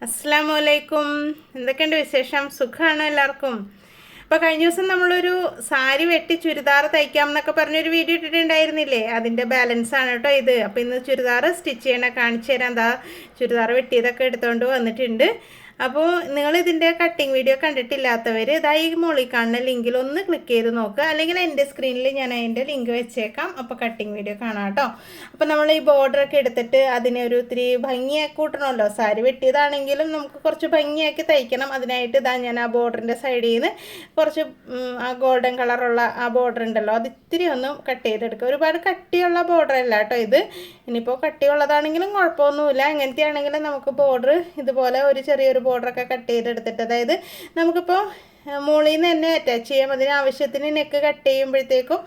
അസ്സലാമലൈക്കും. എന്തൊക്കെയുണ്ട് വിശേഷം? സുഖമാണോ എല്ലാവർക്കും? അപ്പോൾ കഴിഞ്ഞ ദിവസം നമ്മളൊരു സാരി വെട്ടി ചുരിദാർ തയ്ക്കാം എന്നൊക്കെ പറഞ്ഞൊരു വീഡിയോ ഇട്ടിട്ടുണ്ടായിരുന്നില്ലേ? അതിൻ്റെ ബാലൻസ് ആണ് കേട്ടോ ഇത്. അപ്പോൾ ഇന്ന് ചുരിദാർ സ്റ്റിച്ച് ചെയ്യണ കാണിച്ചു തരാം. എന്താ ചുരിദാർ വെട്ടിയതൊക്കെ എടുത്തുകൊണ്ട് വന്നിട്ടുണ്ട്. അപ്പോൾ നിങ്ങളിതിൻ്റെ കട്ടിങ് വീഡിയോ കണ്ടിട്ടില്ലാത്തവർ ഇതാ ഈ മുകളിൽ കാണുന്ന ലിങ്കിൽ ഒന്ന് ക്ലിക്ക് ചെയ്ത് നോക്കുക, അല്ലെങ്കിൽ എൻ്റെ സ്ക്രീനിൽ ഞാൻ അതിൻ്റെ ലിങ്ക് വെച്ചേക്കാം. അപ്പോൾ കട്ടിങ് വീഡിയോ കാണാം കേട്ടോ. അപ്പോൾ നമ്മൾ ഈ ബോർഡറൊക്കെ എടുത്തിട്ട് അതിനെ ഒരു ഇത്തിരി ഭംഗിയാക്കി കൂട്ടണമല്ലോ. സാരി വെട്ടിയതാണെങ്കിലും നമുക്ക് കുറച്ച് ഭംഗിയാക്കി തയ്ക്കണം. അതിനായിട്ട് ഇതാ ഞാൻ ആ ബോർഡറിൻ്റെ സൈഡിൽ നിന്ന് കുറച്ച് ആ ഗോൾഡൻ കളറുള്ള ആ ബോർഡർ ഉണ്ടല്ലോ, അത് ഇത്തിരി ഒന്ന് കട്ട് ചെയ്തെടുക്കുക. ഒരുപാട് കട്ടിയുള്ള ബോർഡർ അല്ല കേട്ടോ ഇത്. ഇനിയിപ്പോൾ കട്ടിയുള്ളതാണെങ്കിലും കുഴപ്പമൊന്നുമില്ല. എങ്ങനത്തെ ആണെങ്കിലും നമുക്ക് ബോർഡർ ഇതുപോലെ ഒരു ചെറിയൊരു ബോർഡറൊക്കെ കട്ട് ചെയ്തെടുത്തിട്ട്, അതായത് നമുക്കിപ്പോൾ മുകളിൽ നിന്ന് തന്നെ അറ്റാച്ച് ചെയ്യാം. അതിന് ആവശ്യത്തിന് നെക്ക് കട്ട് ചെയ്യുമ്പോഴത്തേക്കും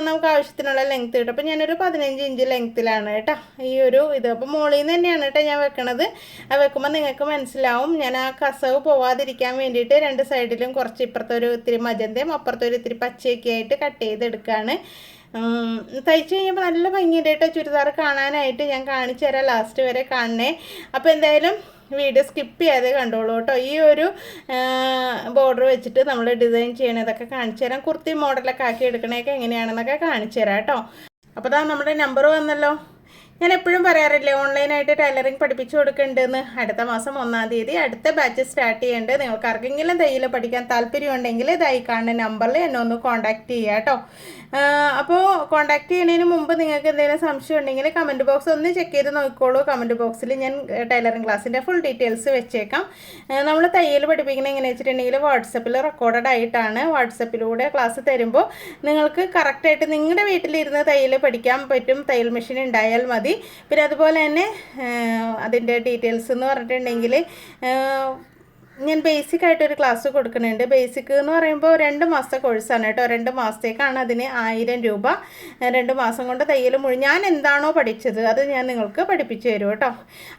നമുക്ക് ആവശ്യത്തിനുള്ള ലെങ്ത്ത് കിട്ടും. അപ്പോൾ ഞാനൊരു 15 ഇഞ്ച് ലെങ്ത്തിലാണ് കേട്ടോ ഈ ഒരു ഇത്. അപ്പോൾ മുകളിൽ നിന്ന് തന്നെയാണ് കേട്ടോ ഞാൻ വെക്കണത്. അത് വെക്കുമ്പോൾ നിങ്ങൾക്ക് മനസ്സിലാവും. ഞാൻ ആ കസവ് പോവാതിരിക്കാൻ വേണ്ടിയിട്ട് രണ്ട് സൈഡിലും കുറച്ച് ഇപ്പുറത്തൊരു ഇത്തിരി മജന്തയും അപ്പുറത്തൊരു ഇത്തിരി പച്ചയൊക്കെ ആയിട്ട് കട്ട് ചെയ്തെടുക്കുകയാണ്. തയ്ച്ച് കഴിയുമ്പോൾ നല്ല ഭംഗിയുണ്ട് കേട്ടോ ചുരിദാർ കാണാനായിട്ട്. ഞാൻ കാണിച്ചു തരാം, ലാസ്റ്റ് വരെ കാണണേ. അപ്പോൾ എന്തായാലും വീഡിയോ സ്കിപ്പ് ചെയ്യാതെ കണ്ടോളൂ കേട്ടോ. ഈ ഒരു ബോർഡർ വെച്ചിട്ട് നമ്മൾ ഡിസൈൻ ചെയ്യണതൊക്കെ കാണിച്ചു തരാം. കുർത്തി മോഡലൊക്കെ ആക്കി എടുക്കണതൊക്കെ എങ്ങനെയാണെന്നൊക്കെ കാണിച്ചു തരാം കേട്ടോ. അപ്പോൾ അതാ നമ്മുടെ നമ്പർ വന്നല്ലോ. ഞാൻ എപ്പോഴും പറയാറില്ലേ, ഓൺലൈനായിട്ട് ടൈലറിങ് പഠിപ്പിച്ചു കൊടുക്കുന്നുണ്ടെന്ന്. അടുത്ത മാസം 1-ാം തീയതി അടുത്ത ബാച്ച് സ്റ്റാർട്ട് ചെയ്യേണ്ടത്. നിങ്ങൾക്ക് ആർക്കെങ്കിലും തയ്യൽ പഠിക്കാൻ താല്പര്യമുണ്ടെങ്കിൽ ഇതായി കാണുന്ന നമ്പറിൽ എന്നെ ഒന്ന് കോൺടാക്റ്റ് ചെയ്യുക കേട്ടോ. അപ്പോൾ കോൺടാക്റ്റ് ചെയ്യുന്നതിന് മുമ്പ് നിങ്ങൾക്ക് എന്തെങ്കിലും സംശയം ഉണ്ടെങ്കിൽ കമൻറ്റ് ബോക്സ് ഒന്ന് ചെക്ക് ചെയ്ത് നോക്കിക്കോളൂ. കമൻറ്റ് ബോക്സിൽ ഞാൻ ടൈലറിങ് ക്ലാസ്സിൻ്റെ ഫുൾ ഡീറ്റെയിൽസ് വെച്ചേക്കാം. നമ്മൾ തയ്യൽ പഠിപ്പിക്കുന്നത് എങ്ങനെ വെച്ചിട്ടുണ്ടെങ്കിൽ വാട്സപ്പിൽ റെക്കോർഡഡ് ആയിട്ടാണ്. വാട്സപ്പിലൂടെ ക്ലാസ് തരുമ്പോൾ നിങ്ങൾക്ക് കറക്റ്റായിട്ട് നിങ്ങളുടെ വീട്ടിലിരുന്ന് തയ്യൽ പഠിക്കാൻ പറ്റും. തയ്യൽ മെഷീൻ ഉണ്ടായാൽ മതി. പിന്നെ അതുപോലെ തന്നെ അതിൻ്റെ ഡീറ്റെയിൽസ് എന്ന് പറഞ്ഞിട്ടുണ്ടെങ്കിൽ ഞാൻ ബേസിക് ആയിട്ടൊരു ക്ലാസ് കൊടുക്കുന്നുണ്ട്. ബേസിക് എന്ന് പറയുമ്പോൾ 2 മാസത്തെ കോഴ്സാണ് കേട്ടോ. 2 മാസത്തേക്കാണ്. അതിന് 1000 രൂപ. 2 മാസം കൊണ്ട് തയ്യൽ ഞാൻ എന്താണോ പഠിച്ചത് അത് ഞാൻ നിങ്ങൾക്ക് പഠിപ്പിച്ചു തരും കേട്ടോ.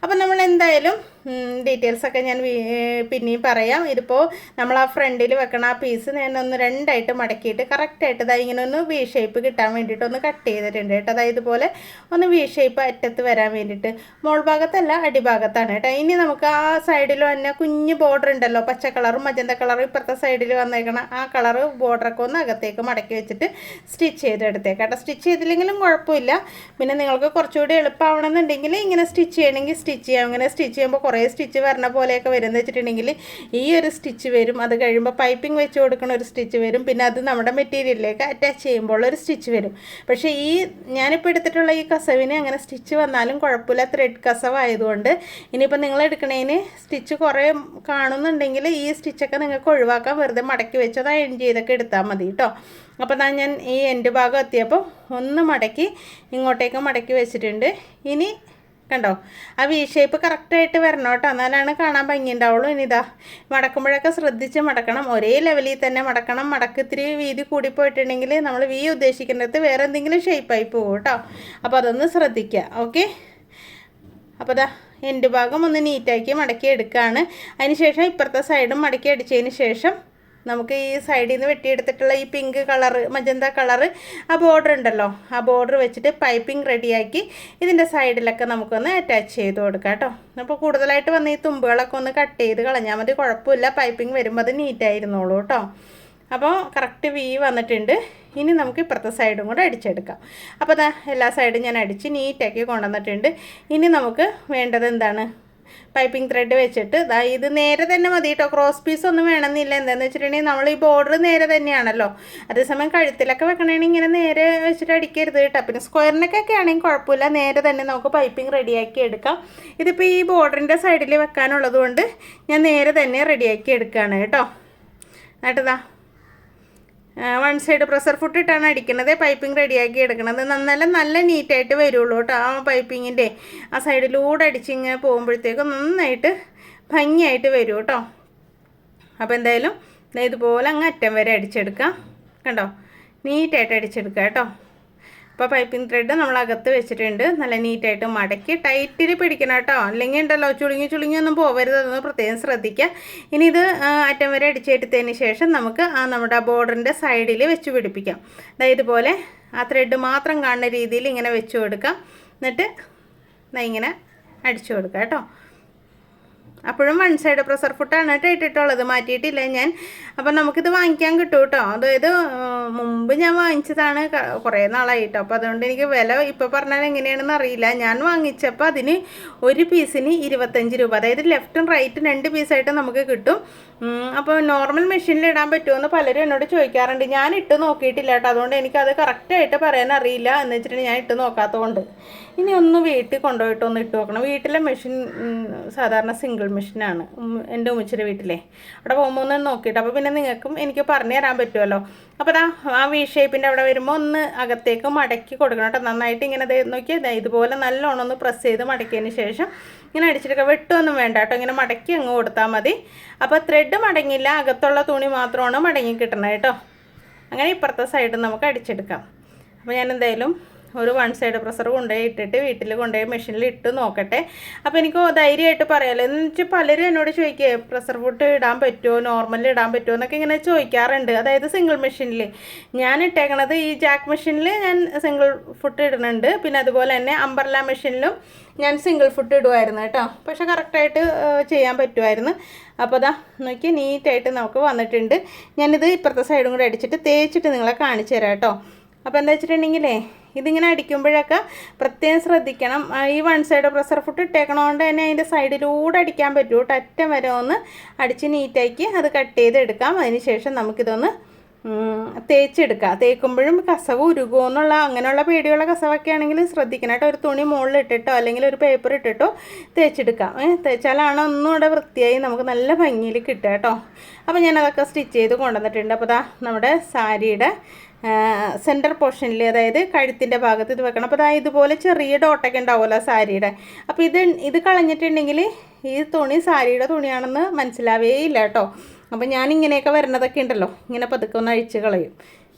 അപ്പം നമ്മൾ എന്തായാലും ഡീറ്റെയിൽസൊക്കെ ഞാൻ പിന്നെയും പറയാം. ഇതിപ്പോൾ നമ്മൾ ആ ഫ്രണ്ടിൽ വെക്കണ ആ പീസ് ഞാൻ ഒന്ന് 2ആയിട്ട് മടക്കിയിട്ട് കറക്റ്റായിട്ട് ഇതാ ഇങ്ങനെ ഒന്ന് വി ഷേപ്പ് കിട്ടാൻ വേണ്ടിയിട്ട് ഒന്ന് കട്ട് ചെയ്തിട്ടുണ്ട് കേട്ടോ. അതായത് ഇതുപോലെ ഒന്ന് വി ഷേപ്പ് അറ്റത്ത് വരാൻ വേണ്ടിയിട്ട്. മോൾ ഭാഗത്തല്ല, അടിഭാഗത്താണ് കേട്ടോ. ഇനി നമുക്ക് ആ സൈഡിൽ തന്നെ കുഞ്ഞ് ബോർഡർ ഉണ്ടല്ലോ, പച്ച കളറും മജന്ത കളറും ഇപ്പുറത്തെ സൈഡിൽ വന്നേക്കണ ആ കളറ് ബോർഡറൊക്കെ ഒന്ന് അകത്തേക്ക് മടക്കി വെച്ചിട്ട് സ്റ്റിച്ച് ചെയ്തെടുത്തേക്കാം കേട്ടോ. സ്റ്റിച്ച് ചെയ്തില്ലെങ്കിലും കുഴപ്പമില്ല. പിന്നെ നിങ്ങൾക്ക് കുറച്ചുകൂടി എളുപ്പമാവണമെന്നുണ്ടെങ്കിൽ ഇങ്ങനെ സ്റ്റിച്ച് ചെയ്യണമെങ്കിൽ സ്റ്റിച്ച് ചെയ്യാം. ഇങ്ങനെ സ്റ്റിച്ച് ചെയ്യുമ്പോൾ കുറേ സ്റ്റിച്ച് വരണ പോലെയൊക്കെ വരുന്നത് വെച്ചിട്ടുണ്ടെങ്കിൽ ഈ ഒരു സ്റ്റിച്ച് വരും. അത് കഴിയുമ്പോൾ പൈപ്പിംഗ് വെച്ച് കൊടുക്കുന്ന ഒരു സ്റ്റിച്ച് വരും. പിന്നെ അത് നമ്മുടെ മെറ്റീരിയലിലേക്ക് അറ്റാച്ച് ചെയ്യുമ്പോൾ ഒരു സ്റ്റിച്ച് വരും. പക്ഷേ ഈ ഞാനിപ്പോൾ എടുത്തിട്ടുള്ള ഈ കസവിന് അങ്ങനെ സ്റ്റിച്ച് വന്നാലും കുഴപ്പമില്ല, ത്രെഡ് കസവായതുകൊണ്ട്. ഇനിയിപ്പോൾ നിങ്ങൾ എടുക്കണേന് സ്റ്റിച്ച് കുറേ കാണുന്നുണ്ടെങ്കിൽ ഈ സ്റ്റിച്ചൊക്കെ നിങ്ങൾക്ക് ഒഴിവാക്കാൻ വെറുതെ മടക്കി വെച്ചത് അയൺ ചെയ്തൊക്കെ എടുത്താൽ മതി കേട്ടോ. അപ്പോൾ ഞാൻ ഈ എൻഡ് ഭാഗം എത്തിയപ്പോൾ ഒന്ന് മടക്കി ഇങ്ങോട്ടേക്ക് മടക്കി വെച്ചിട്ടുണ്ട്. ഇനി കണ്ടോ ആ വി ഷേപ്പ് കറക്റ്റായിട്ട് വരണം കേട്ടോ, എന്നാലാണ് കാണാൻ ഭംഗി ഉണ്ടാവുള്ളൂ. ഇനി ഇതാ മടക്കുമ്പോഴൊക്കെ ശ്രദ്ധിച്ച് മടക്കണം. ഒരേ ലെവലിൽ തന്നെ മടക്കണം. മടക്ക് ഇത്തിരി വീതി കൂടിപ്പോയിട്ടുണ്ടെങ്കിൽ നമ്മൾ വി ഉദ്ദേശിക്കുന്നിടത്ത് വേറെ എന്തെങ്കിലും ഷേപ്പായി പോകും കേട്ടോ. അപ്പോൾ അതൊന്ന് ശ്രദ്ധിക്കുക. ഓക്കെ. അപ്പോൾ ദാ എൻഡ് ഭാഗം ഒന്ന് നീറ്റാക്കി മടക്കി എടുക്കുകയാണ്. അതിന് ശേഷം ഇപ്പുറത്തെ സൈഡും മടക്കി അടിച്ചതിന് ശേഷം നമുക്ക് ഈ സൈഡിൽ നിന്ന് വെട്ടിയെടുത്തിട്ടുള്ള ഈ പിങ്ക് കളറ് മജന്ത കളറ് ആ ബോർഡർ ഉണ്ടല്ലോ, ആ ബോർഡർ വെച്ചിട്ട് പൈപ്പിംഗ് റെഡിയാക്കി ഇതിൻ്റെ സൈഡിലൊക്കെ നമുക്കൊന്ന് അറ്റാച്ച് ചെയ്ത് കൊടുക്കാം കേട്ടോ. അപ്പോൾ കൂടുതലായിട്ട് വന്ന ഈ തുമ്പുകളൊക്കെ ഒന്ന് കട്ട് ചെയ്ത് കളഞ്ഞാൽ മതി, കുഴപ്പമില്ല. പൈപ്പിംഗ് വരുമ്പോൾ അത് നീറ്റായിരുന്നുള്ളൂ കേട്ടോ. അപ്പോൾ കറക്റ്റ് വി വന്നിട്ടുണ്ട്. ഇനി നമുക്ക് ഇപ്പുറത്തെ സൈഡും കൂടെ അടിച്ചെടുക്കാം. അപ്പോൾ അതാ എല്ലാ സൈഡും ഞാൻ അടിച്ച് നീറ്റാക്കി കൊണ്ടുവന്നിട്ടുണ്ട്. ഇനി നമുക്ക് വേണ്ടത് എന്താണ്, പൈപ്പിംഗ് ത്രെഡ് വെച്ചിട്ട് ഇത് നേരെ തന്നെ മതി കേട്ടോ. ക്രോസ് പീസ് ഒന്നും വേണമെന്നില്ല. എന്താണെന്ന് വെച്ചിട്ടുണ്ടെങ്കിൽ നമ്മൾ ഈ ബോർഡർ നേരെ തന്നെയാണല്ലോ. അതേസമയം കഴുത്തിലൊക്കെ വെക്കണമെങ്കിൽ ഇങ്ങനെ നേരെ വെച്ചിട്ട് അടിക്കരുത് കേട്ടോ. പിന്നെ സ്ക്വയറിനൊക്കെ ആണെങ്കിൽ കുഴപ്പമില്ല, നേരെ തന്നെ നമുക്ക് പൈപ്പിംഗ് റെഡിയാക്കി എടുക്കാം. ഇതിപ്പോൾ ഈ ബോർഡറിൻ്റെ സൈഡിൽ വെക്കാനുള്ളത് കൊണ്ട് ഞാൻ നേരെ തന്നെ റെഡിയാക്കി എടുക്കുകയാണ് കേട്ടോ. എന്നിട്ടിതാ 1 സൈഡ് പ്രഷർ ഫുട്ട് ഇട്ടാണ് അടിക്കുന്നത്. പൈപ്പിംഗ് റെഡിയാക്കി എടുക്കണത് നല്ല നീറ്റായിട്ട് വരുള്ളൂ കേട്ടോ. ആ പൈപ്പിങ്ങിൻ്റെ ആ സൈഡിലൂടെ അടിച്ചിങ്ങനെ പോകുമ്പോഴത്തേക്കും നന്നായിട്ട് ഭംഗിയായിട്ട് വരും കേട്ടോ. അപ്പോൾ എന്തായാലും ഇതുപോലെ അങ്ങ് അറ്റം വരെ അടിച്ചെടുക്കാം. കണ്ടോ, നീറ്റായിട്ട് അടിച്ചെടുക്കുക കേട്ടോ. അപ്പോൾ പൈപ്പിംഗ് ത്രെഡ് നമ്മൾ അകത്ത് വെച്ചിട്ടുണ്ട്. നല്ല നീറ്റായിട്ട് മടക്കി ടൈറ്റിൽ പിടിക്കണം കേട്ടോ, അല്ലെങ്കിൽ ഉണ്ടല്ലോ ചുളുങ്ങി ഒന്നും പോകരുത്. അതൊന്ന് പ്രത്യേകം ശ്രദ്ധിക്കുക. ഇനി ഇത് അറ്റം വരെ അടിച്ചെടുത്തതിന് ശേഷം നമുക്ക് നമ്മുടെ ബോർഡറിൻ്റെ സൈഡിൽ വെച്ച് പിടിപ്പിക്കാം. അതായത് ഇതുപോലെ ആ ത്രെഡ് മാത്രം കാണുന്ന രീതിയിൽ ഇങ്ങനെ വെച്ച് കൊടുക്കാം. എന്നിട്ട് ഇങ്ങനെ അടിച്ചു കൊടുക്കാം കേട്ടോ. അപ്പോഴും വൺ സൈഡ് പ്രഷർ ഫുട്ടാണ് കേട്ടോ ഇട്ടിട്ടുള്ളത്, മാറ്റിയിട്ടില്ല ഞാൻ. അപ്പം നമുക്കിത് വാങ്ങിക്കാൻ കിട്ടും കേട്ടോ. അതായത് മുമ്പ് ഞാൻ വാങ്ങിച്ചതാണ്, കുറേ നാളായി കേട്ടോ. അപ്പോൾ അതുകൊണ്ട് എനിക്ക് വില ഇപ്പോൾ പറഞ്ഞാൽ എങ്ങനെയാണെന്ന് അറിയില്ല. ഞാൻ വാങ്ങിച്ചപ്പോൾ അതിന് ഒരു പീസിന് 25 രൂപ, അതായത് ലെഫ്റ്റും റൈറ്റും 2 പീസായിട്ട് നമുക്ക് കിട്ടും. അപ്പോൾ നോർമൽ മെഷീനിൽ ഇടാൻ പറ്റുമെന്ന് പലരും എന്നോട് ചോദിക്കാറുണ്ട്. ഞാൻ ഇട്ട് നോക്കിയിട്ടില്ല കേട്ടോ, അതുകൊണ്ട് എനിക്കത് കറക്റ്റായിട്ട് പറയാൻ അറിയില്ല. എന്ന് വെച്ചിട്ടുണ്ടെങ്കിൽ ഞാൻ ഇട്ട് നോക്കാത്തതുകൊണ്ട്. ഇനി ഒന്ന് വീട്ടിൽ കൊണ്ടുപോയിട്ട് ഒന്ന് ഇട്ട് നോക്കണം. വീട്ടിലെ മെഷീൻ സാധാരണ സിംഗിൾ മെഷീനാണ്, എൻ്റെ ഉമ്മച്ചിയുടെ വീട്ടിലെ. അവിടെ പോകുമ്പോൾ ഒന്ന് നോക്കിയിട്ട് അപ്പോൾ പിന്നെ നിങ്ങൾക്കും എനിക്ക് പറഞ്ഞു തരാൻ പറ്റുമല്ലോ. അപ്പോൾ ആ വി ഷേപ്പിൻ്റെ അവിടെ വരുമ്പോൾ ഒന്ന് അകത്തേക്ക് മടക്കി കൊടുക്കണം കേട്ടോ. നന്നായിട്ട് ഇങ്ങനെ നോക്കിയാൽ ഇതുപോലെ നല്ലോണം ഒന്ന് പ്രസ് ചെയ്ത് മടക്കിയതിന് ശേഷം ഇങ്ങനെ അടിച്ചെടുക്കുക. വെട്ടൊന്നും വേണ്ട കേട്ടോ, ഇങ്ങനെ മടക്കി അങ്ങ് കൊടുത്താൽ മതി. അപ്പോൾ ത്രെഡ് മടങ്ങില്ല, അകത്തുള്ള തുണി മാത്രമാണ് മടങ്ങി കിട്ടണത് കേട്ടോ. അങ്ങനെ ഇപ്പുറത്തെ സൈഡ് നമുക്ക് അടിച്ചെടുക്കാം. അപ്പോൾ ഞാൻ എന്തായാലും ഒരു വൺ സൈഡ് പ്രഷർ കൊണ്ടുപോയി ഇട്ടിട്ട് വീട്ടിൽ കൊണ്ടുപോയി മെഷീനിൽ ഇട്ട് നോക്കട്ടെ. അപ്പോൾ എനിക്ക് ധൈര്യമായിട്ട് പറയാമല്ലോ. എന്ന് വെച്ചാൽ പലരും എന്നോട് ചോദിക്കുക പ്രഷർ ഫുട്ട് ഇടാൻ പറ്റുമോ, നോർമലിൽ ഇടാൻ പറ്റുമോ എന്നൊക്കെ ഇങ്ങനെ ചോദിക്കാറുണ്ട്. അതായത് സിംഗിൾ മെഷീനിൽ ഞാൻ ഇട്ടേക്കണത് ഈ ജാക്ക് മെഷീനിൽ ഞാൻ സിംഗിൾ ഫുട്ട് ഇടുന്നുണ്ട്. പിന്നെ അതുപോലെ തന്നെ അംബർല മെഷീനിലും ഞാൻ സിംഗിൾ ഫുട്ട് ഇടുമായിരുന്നു കേട്ടോ. പക്ഷെ കറക്റ്റായിട്ട് ചെയ്യാൻ പറ്റുമായിരുന്നു. അപ്പോൾ അതാ നോക്കി നീറ്റായിട്ട് നമുക്ക് വന്നിട്ടുണ്ട്. ഞാനിത് ഇപ്പുറത്തെ സൈഡും കൂടെ അടിച്ചിട്ട് തേച്ചിട്ട് നിങ്ങളെ കാണിച്ചു തരാം കേട്ടോ. അപ്പോൾ എന്താ വെച്ചിട്ടുണ്ടെങ്കിലേ ഇതിങ്ങനെ അടിക്കുമ്പോഴൊക്കെ പ്രത്യേകം ശ്രദ്ധിക്കണം. ഈ വൺ സൈഡ് പ്രഷർ ഫുട്ട് ഇട്ടേക്കണോണ്ട് തന്നെ അതിൻ്റെ സൈഡിലൂടെ അടിക്കാൻ പറ്റുമോ. അറ്റം വരെ ഒന്ന് അടിച്ച് നീറ്റാക്കി അത് കട്ട് ചെയ്തെടുക്കാം. അതിന് ശേഷം നമുക്കിതൊന്ന് തേച്ചെടുക്കാം. തേക്കുമ്പോഴും കസവ് ഉരുകുമോ എന്നുള്ള അങ്ങനെയുള്ള പേടിയുള്ള കസവൊക്കെ ആണെങ്കിൽ ശ്രദ്ധിക്കണം കേട്ടോ. ഒരു തുണി മുകളിൽ ഇട്ടിട്ടോ അല്ലെങ്കിൽ ഒരു പേപ്പർ ഇട്ടിട്ടോ തേച്ചെടുക്കാം. തേച്ചാലാണ് ഒന്നുകൂടെ വൃത്തിയായി നമുക്ക് നല്ല ഭംഗിയിൽ കിട്ടുക കേട്ടോ. അപ്പോൾ ഞാനതൊക്കെ സ്റ്റിച്ച് ചെയ്ത് കൊണ്ടുവന്നിട്ടുണ്ട്. അപ്പോൾ നമ്മുടെ സാരിയുടെ സെൻറ്റർ പോർഷനിൽ, അതായത് കഴുത്തിൻ്റെ ഭാഗത്ത് ഇത് വെക്കണം. അപ്പോൾ ഇതുപോലെ ചെറിയ ഡോട്ടൊക്കെ ഉണ്ടാവുമല്ലോ സാരിയുടെ. അപ്പോൾ ഇത് കളഞ്ഞിട്ടുണ്ടെങ്കിൽ ഈ തുണി സാരിയുടെ തുണിയാണെന്ന് മനസ്സിലാവേ ഇല്ല കേട്ടോ. അപ്പോൾ ഞാനിങ്ങനെയൊക്കെ വരുന്നതൊക്കെ ഉണ്ടല്ലോ, ഇങ്ങനെ പതുക്കെ ഒന്ന് അഴിച്ച് കളയും.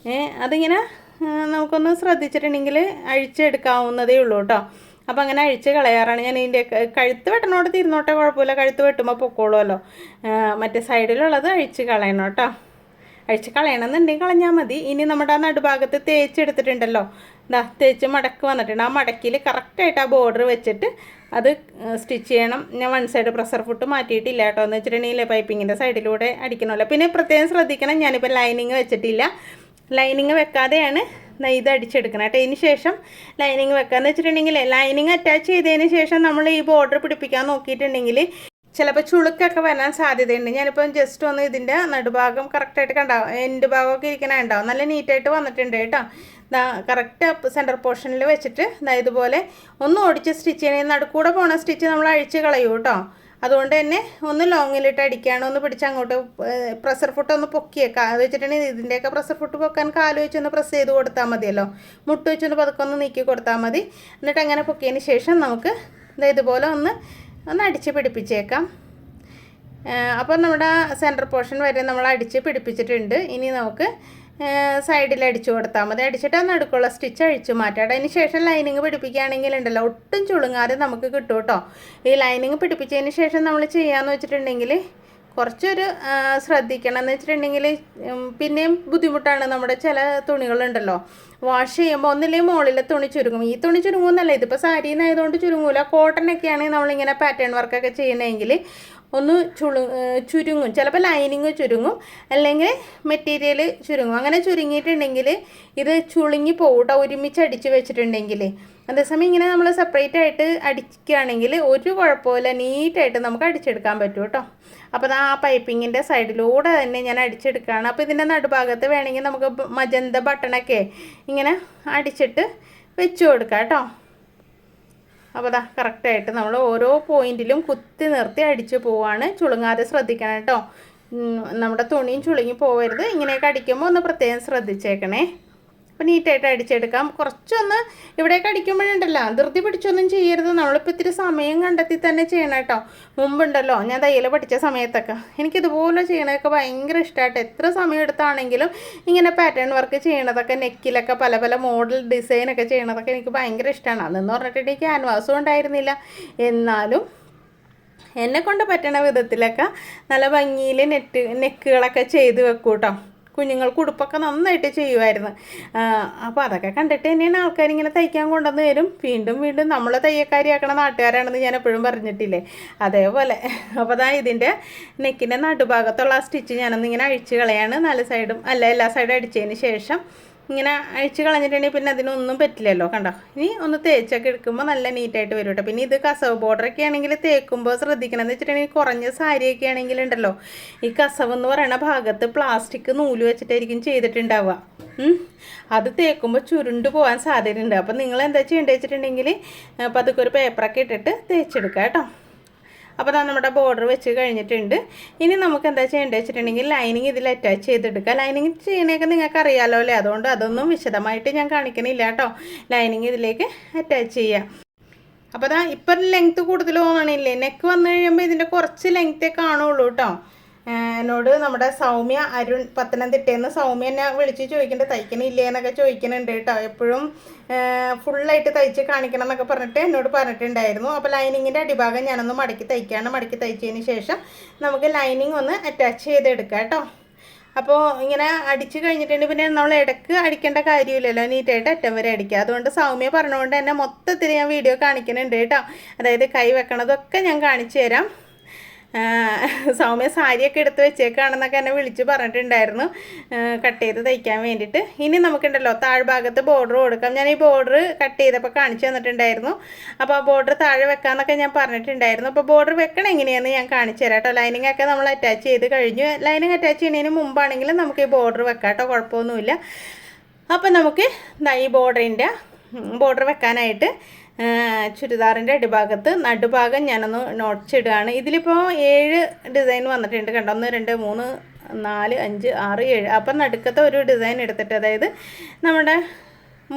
അതിങ്ങനെ നമുക്കൊന്ന് ശ്രദ്ധിച്ചിട്ടുണ്ടെങ്കിൽ അഴിച്ചെടുക്കാവുന്നതേ ഉള്ളൂ കേട്ടോ. അപ്പോൾ അങ്ങനെ അഴിച്ച് കളയാറാണ് ഞാൻ. ഇതിൻ്റെ കഴുത്ത് വെട്ടണോട് തിരുന്നോട്ടെ, കുഴപ്പമില്ല, കഴുത്ത് വെട്ടുമ്പോൾ പൊക്കോളുമല്ലോ. മറ്റേ സൈഡിലുള്ളത് അഴിച്ച് കളയണം കേട്ടോ. അഴിച്ച് കളയണമെന്നുണ്ടെങ്കിൽ കളഞ്ഞാൽ മതി. ഇനി നമ്മുടെ ആ നടുഭാഗത്ത് തേച്ചെടുത്തിട്ടുണ്ടല്ലോ, തേച്ച് മടക്ക് വന്നിട്ടുണ്ട്. ആ മടക്കിൽ കറക്റ്റായിട്ട് ആ ബോർഡർ വെച്ചിട്ട് അത് സ്റ്റിച്ച് ചെയ്യണം. ഞാൻ വൺ സൈഡ് പ്രഷർ ഫുട്ട് മാറ്റിയിട്ടില്ല കേട്ടോ. എന്ന് വെച്ചിട്ടുണ്ടെങ്കിൽ പൈപ്പിങ്ങിൻ്റെ സൈഡിലൂടെ അടിക്കണമല്ലോ. പിന്നെ പ്രത്യേകം ശ്രദ്ധിക്കണം, ഞാനിപ്പോൾ ലൈനിങ് വെച്ചിട്ടില്ല. ലൈനിങ് വെക്കാതെയാണ് ഇത് അടിച്ചെടുക്കണം കേട്ടോ. ഇതിന് ശേഷം ലൈനിങ് വെക്കാമെന്ന് വെച്ചിട്ടുണ്ടെങ്കിൽ ലൈനിങ് അറ്റാച്ച് ചെയ്തതിന് ശേഷം നമ്മൾ ഈ ബോർഡർ പിടിപ്പിക്കാൻ നോക്കിയിട്ടുണ്ടെങ്കിൽ ചിലപ്പോൾ ചുളുക്കൊക്കെ വരാൻ സാധ്യതയുണ്ട്. ഞാനിപ്പം ജസ്റ്റ് ഒന്ന് ഇതിൻ്റെ നടുഭാഗം കറക്റ്റായിട്ട് കണ്ടാവും, എൻ്റെ ഭാഗമൊക്കെ ഇരിക്കണുണ്ടാവും. നല്ല നീറ്റായിട്ട് വന്നിട്ടുണ്ട് കേട്ടോ. കറക്റ്റ് സെൻറ്റർ പോർഷനിൽ വെച്ചിട്ട് ഇതുപോലെ ഒന്ന് ഓടിച്ച് സ്റ്റിച്ച് ചെയ്യണേ. നടുക്കൂടെ പോണ സ്റ്റിച്ച് നമ്മൾ അഴിച്ച് കളയൂ കേട്ടോ. അതുകൊണ്ട് തന്നെ ഒന്ന് ലോങ്ങിലിട്ട് അടിക്കുകയാണ്. ഒന്ന് പിടിച്ച് അങ്ങോട്ട് പ്രഷർ ഫുട്ട് ഒന്ന് പൊക്കിയേക്കാം. അത് വെച്ചിട്ടുണ്ടെങ്കിൽ ഇതിൻ്റെയൊക്കെ പ്രഷർ ഫുട്ട് പൊക്കാൻ കാല് വെച്ചൊന്ന് പ്രസ് ചെയ്ത് കൊടുത്താൽ മതിയല്ലോ. മുട്ട് വെച്ചൊന്ന് പതുക്കെ ഒന്ന് നീക്കി കൊടുത്താൽ മതി. എന്നിട്ട് അങ്ങനെ പൊക്കിയതിന് ശേഷം നമുക്ക് ഇതുപോലെ ഒന്ന് അടിച്ച് പിടിപ്പിച്ചേക്കാം. അപ്പോൾ നമ്മുടെ സെൻറ്റർ പോർഷൻ വരെ നമ്മൾ അടിച്ച് പിടിപ്പിച്ചിട്ടുണ്ട്. ഇനി നമുക്ക് സൈഡിൽ അടിച്ചു കൊടുത്താൽ മതി. അടിച്ചിട്ട് ആ നടുക്കുള്ള സ്റ്റിച്ച് അഴിച്ചു മാറ്റാം. അതിന് ശേഷം ലൈനിങ് പിടിപ്പിക്കുകയാണെങ്കിൽ ഉണ്ടല്ലോ ഒട്ടും ചുളുങ്ങാതെ നമുക്ക് കിട്ടും കേട്ടോ. ഈ ലൈനിങ് പിടിപ്പിച്ചതിന് ശേഷം നമ്മൾ ചെയ്യാമെന്ന് വെച്ചിട്ടുണ്ടെങ്കിൽ കുറച്ചൊരു ശ്രദ്ധിക്കണം. എന്ന് വെച്ചിട്ടുണ്ടെങ്കിൽ പിന്നെയും ബുദ്ധിമുട്ടാണ്. നമ്മുടെ ചില തുണികളുണ്ടല്ലോ വാഷ് ചെയ്യുമ്പോൾ ഒന്നില്ലെങ്കിൽ മുകളിലെ തുണി ചുരുങ്ങും. ഈ തുണി ചുരുങ്ങുമെന്നല്ല, ഇതിപ്പോൾ സാരിന്നായതുകൊണ്ട് ചുരുങ്ങൂല. കോട്ടനൊക്കെ ആണെങ്കിൽ നമ്മളിങ്ങനെ പാറ്റേൺ വർക്കൊക്കെ ചെയ്യണമെങ്കിൽ ഒന്ന് ചുരുങ്ങും. ചിലപ്പോൾ ലൈനിങ് ചുരുങ്ങും, അല്ലെങ്കിൽ മെറ്റീരിയൽ ചുരുങ്ങും. അങ്ങനെ ചുരുങ്ങിയിട്ടുണ്ടെങ്കിൽ ഇത് ചുളുങ്ങി പോകും കേട്ടോ, ഒരുമിച്ച് അടിച്ച് വെച്ചിട്ടുണ്ടെങ്കിൽ. അതേസമയം ഇങ്ങനെ നമ്മൾ സെപ്പറേറ്റ് ആയിട്ട് അടിക്കുകയാണെങ്കിൽ ഒരു കുഴപ്പമില്ല, നീറ്റായിട്ട് നമുക്ക് അടിച്ചെടുക്കാൻ പറ്റും കേട്ടോ. അപ്പോൾ ആ പൈപ്പിങ്ങിൻ്റെ സൈഡിലൂടെ തന്നെ ഞാൻ അടിച്ചെടുക്കുകയാണ്. അപ്പോൾ ഇതിൻ്റെ നടുഭാഗത്ത് വേണമെങ്കിൽ നമുക്ക് മജന്ത ബട്ടണൊക്കെ ഇങ്ങനെ അടിച്ചിട്ട് വെച്ച് കൊടുക്കാം കേട്ടോ. അപ്പോൾ കറക്റ്റായിട്ട് നമ്മൾ ഓരോ പോയിൻറ്റിലും കുത്തി നിർത്തി അടിച്ച് പോവാണ്. ചുളുങ്ങാതെ ശ്രദ്ധിക്കണം കേട്ടോ. നമ്മുടെ തുണിയും ചുളുങ്ങി പോകരുത്. ഇങ്ങനെയൊക്കെ അടിക്കുമ്പോൾ ഒന്ന് പ്രത്യേകം ശ്രദ്ധിച്ചേക്കണേ. അപ്പോൾ നീറ്റായിട്ട് അടിച്ചെടുക്കാം. കുറച്ചൊന്ന് ഇവിടേക്ക് അടിക്കുമ്പോഴുണ്ടല്ലോ ധൃതി പിടിച്ചൊന്നും ചെയ്യരുത്. നമ്മളിപ്പോൾ ഇത്തിരി സമയം കണ്ടെത്തി തന്നെ ചെയ്യണം കേട്ടോ. മുമ്പുണ്ടല്ലോ ഞാൻ തയ്യൽ പഠിച്ച സമയത്തൊക്കെ എനിക്കിതുപോലെ ചെയ്യണതൊക്കെ ഭയങ്കര ഇഷ്ടമായിട്ട് എത്ര സമയം എടുത്താണെങ്കിലും ഇങ്ങനെ പാറ്റേൺ വർക്ക് ചെയ്യണതൊക്കെ നെക്കിലൊക്കെ പല പല മോഡൽ ഡിസൈനൊക്കെ ചെയ്യണതൊക്കെ എനിക്ക് ഭയങ്കര ഇഷ്ടമാണ്. അതെന്ന് പറഞ്ഞിട്ടുണ്ടെങ്കിൽ ക്യാൻവാസും ഉണ്ടായിരുന്നില്ല. എന്നാലും എന്നെക്കൊണ്ട് പറ്റണ വിധത്തിലൊക്കെ നല്ല ഭംഗിയിൽ നെക്കുകളൊക്കെ ചെയ്ത് വെക്കും കേട്ടോ. കുഞ്ഞുങ്ങൾക്ക് ഉടുപ്പൊക്കെ നന്നായിട്ട് ചെയ്യുമായിരുന്നു. അപ്പോൾ അതൊക്കെ കണ്ടിട്ട് തന്നെയാണ് ആൾക്കാരിങ്ങനെ തയ്ക്കാൻ കൊണ്ടുവന്ന് തരും. വീണ്ടും വീണ്ടും നമ്മളെ തയ്യക്കാരിയാക്കണ നാട്ടുകാരാണെന്ന് ഞാൻ എപ്പോഴും പറഞ്ഞിട്ടില്ലേ, അതേപോലെ. അപ്പോൾ അതാ ഇതിൻ്റെ നെക്കിൻ്റെ നടുഭാഗത്തുള്ള ആ സ്റ്റിച്ച് ഞാനൊന്നിങ്ങനെ അഴിച്ച് കളയാണ്. 4 സൈഡും എല്ലാ സൈഡും അടിച്ചതിന് ശേഷം ഇങ്ങനെ അഴിച്ച് കളഞ്ഞിട്ടുണ്ടെങ്കിൽ പിന്നെ അതിനൊന്നും പറ്റില്ലല്ലോ. കണ്ടോ, ഇനി ഒന്ന് തേച്ചൊക്കെ എടുക്കുമ്പോൾ നല്ല നീറ്റായിട്ട് വരും കേട്ടോ. പിന്നെ ഇത് കസവ് ബോർഡറൊക്കെ ആണെങ്കിൽ തേക്കുമ്പോൾ ശ്രദ്ധിക്കണം എന്ന് വെച്ചിട്ടുണ്ടെങ്കിൽ കുറഞ്ഞ സാരിയൊക്കെ ആണെങ്കിൽ ഉണ്ടല്ലോ, ഈ കസവ് എന്ന് പറയുന്ന ഭാഗത്ത് പ്ലാസ്റ്റിക് നൂല് വെച്ചിട്ടായിരിക്കും ചെയ്തിട്ടുണ്ടാവുക. അത് തേക്കുമ്പോൾ ചുരുണ്ട് പോകാൻ സാധ്യതയുണ്ട്. അപ്പോൾ നിങ്ങൾ എന്താ ചെയ്യേണ്ടത് വെച്ചിട്ടുണ്ടെങ്കിൽ അപ്പോൾ അതൊക്കെ ഒരു പേപ്പറൊക്കെ ഇട്ടിട്ട് തേച്ചെടുക്കുക കേട്ടോ. അപ്പോൾ നമ്മുടെ ബോർഡർ വെച്ച് കഴിഞ്ഞിട്ടുണ്ട്. ഇനി നമുക്ക് എന്താ ചെയ്യേണ്ടത് വെച്ചിട്ടുണ്ടെങ്കിൽ ലൈനിങ് ഇതിൽ അറ്റാച്ച് ചെയ്തെടുക്കുക. ലൈനിങ് ചെയ്യണേക്കെ നിങ്ങൾക്ക് അറിയാമല്ലോ അല്ലേ, അതുകൊണ്ട് അതൊന്നും വിശദമായിട്ട് ഞാൻ കാണിക്കണില്ല കേട്ടോ. ലൈനിങ് ഇതിലേക്ക് അറ്റാച്ച് ചെയ്യാം. അപ്പോൾ അതാ ഇപ്പം ലെങ്ത്ത് കൂടുതൽ തോന്നണില്ലേ, നെക്ക് വന്നു കഴിയുമ്പോൾ ഇതിൻ്റെ കുറച്ച് ലെങ്ത്തേ കാണുള്ളൂ കേട്ടോ. എന്നോട് നമ്മുടെ സൗമ്യ അരുൺ പത്തനംതിട്ടയിൽ സൗമ്യ എന്നെ വിളിച്ച് ചോദിക്കേണ്ടത് തയ്ക്കണില്ലേ എന്നൊക്കെ ചോദിക്കുന്നുണ്ട് കേട്ടോ. എപ്പോഴും ഫുള്ളായിട്ട് തയ്ച്ച് കാണിക്കണം എന്നൊക്കെ പറഞ്ഞിട്ട് എന്നോട് പറഞ്ഞിട്ടുണ്ടായിരുന്നു. അപ്പോൾ ലൈനിങ്ങിൻ്റെ അടിഭാഗം ഞാനൊന്ന് മടക്കി തയ്ക്കുകയാണ്. മടക്കി തയ്ച്ചതിന് ശേഷം നമുക്ക് ലൈനിങ് ഒന്ന് അറ്റാച്ച് ചെയ്തെടുക്കാം കേട്ടോ. അപ്പോൾ ഇങ്ങനെ അടിച്ച് കഴിഞ്ഞിട്ടുണ്ടെങ്കിൽ പിന്നെ നമ്മൾ ഇടയ്ക്ക് അടിക്കേണ്ട കാര്യമില്ലല്ലോ, നീറ്റായിട്ട് അറ്റം വരെ അടിക്കുക. അതുകൊണ്ട് സൗമ്യ പറഞ്ഞുകൊണ്ട് തന്നെ മൊത്തത്തിൽ ഞാൻ വീഡിയോ കാണിക്കുന്നുണ്ട് കേട്ടോ. അതായത് കൈ വെക്കണതൊക്കെ ഞാൻ കാണിച്ചു തരാം. സൗമ്യ സാരിയൊക്കെ എടുത്ത് വെച്ചേക്കാണെന്നൊക്കെ എന്നെ വിളിച്ച് പറഞ്ഞിട്ടുണ്ടായിരുന്നു കട്ട് ചെയ്ത് തയ്ക്കാൻ വേണ്ടിയിട്ട്. ഇനി നമുക്കുണ്ടല്ലോ താഴ്ഭാഗത്ത് ബോർഡർ കൊടുക്കാം. ഞാൻ ഈ ബോർഡർ കട്ട് ചെയ്തപ്പോൾ കാണിച്ചു തന്നിട്ടുണ്ടായിരുന്നു. അപ്പോൾ ആ ബോർഡർ താഴെ വെക്കാമെന്നൊക്കെ ഞാൻ പറഞ്ഞിട്ടുണ്ടായിരുന്നു. അപ്പോൾ ബോർഡർ വെക്കണം എങ്ങനെയാണെന്ന് ഞാൻ കാണിച്ചു തരാം കേട്ടോ. ലൈനിങ് ഒക്കെ നമ്മൾ അറ്റാച്ച് ചെയ്ത് കഴിഞ്ഞു. ലൈനിങ് അറ്റാച്ച് ചെയ്യുന്നതിന് മുമ്പാണെങ്കിലും നമുക്ക് ഈ ബോർഡർ വെക്കാം കേട്ടോ, കുഴപ്പമൊന്നുമില്ല. അപ്പോൾ നമുക്ക് ഈ ബോർഡർ വെക്കാനായിട്ട് ചുരിദാറിൻ്റെ അടിഭാഗത്ത് നടുഭാഗം ഞാനൊന്ന് നോട്ട്സിടുകയാണ്. ഇതിലിപ്പോൾ 7 ഡിസൈൻ വന്നിട്ടുണ്ട് കണ്ടോ. 1 2 3 4 5 6 7. അപ്പം നടുക്കത്തെ ഒരു ഡിസൈൻ എടുത്തിട്ട്, അതായത് നമ്മുടെ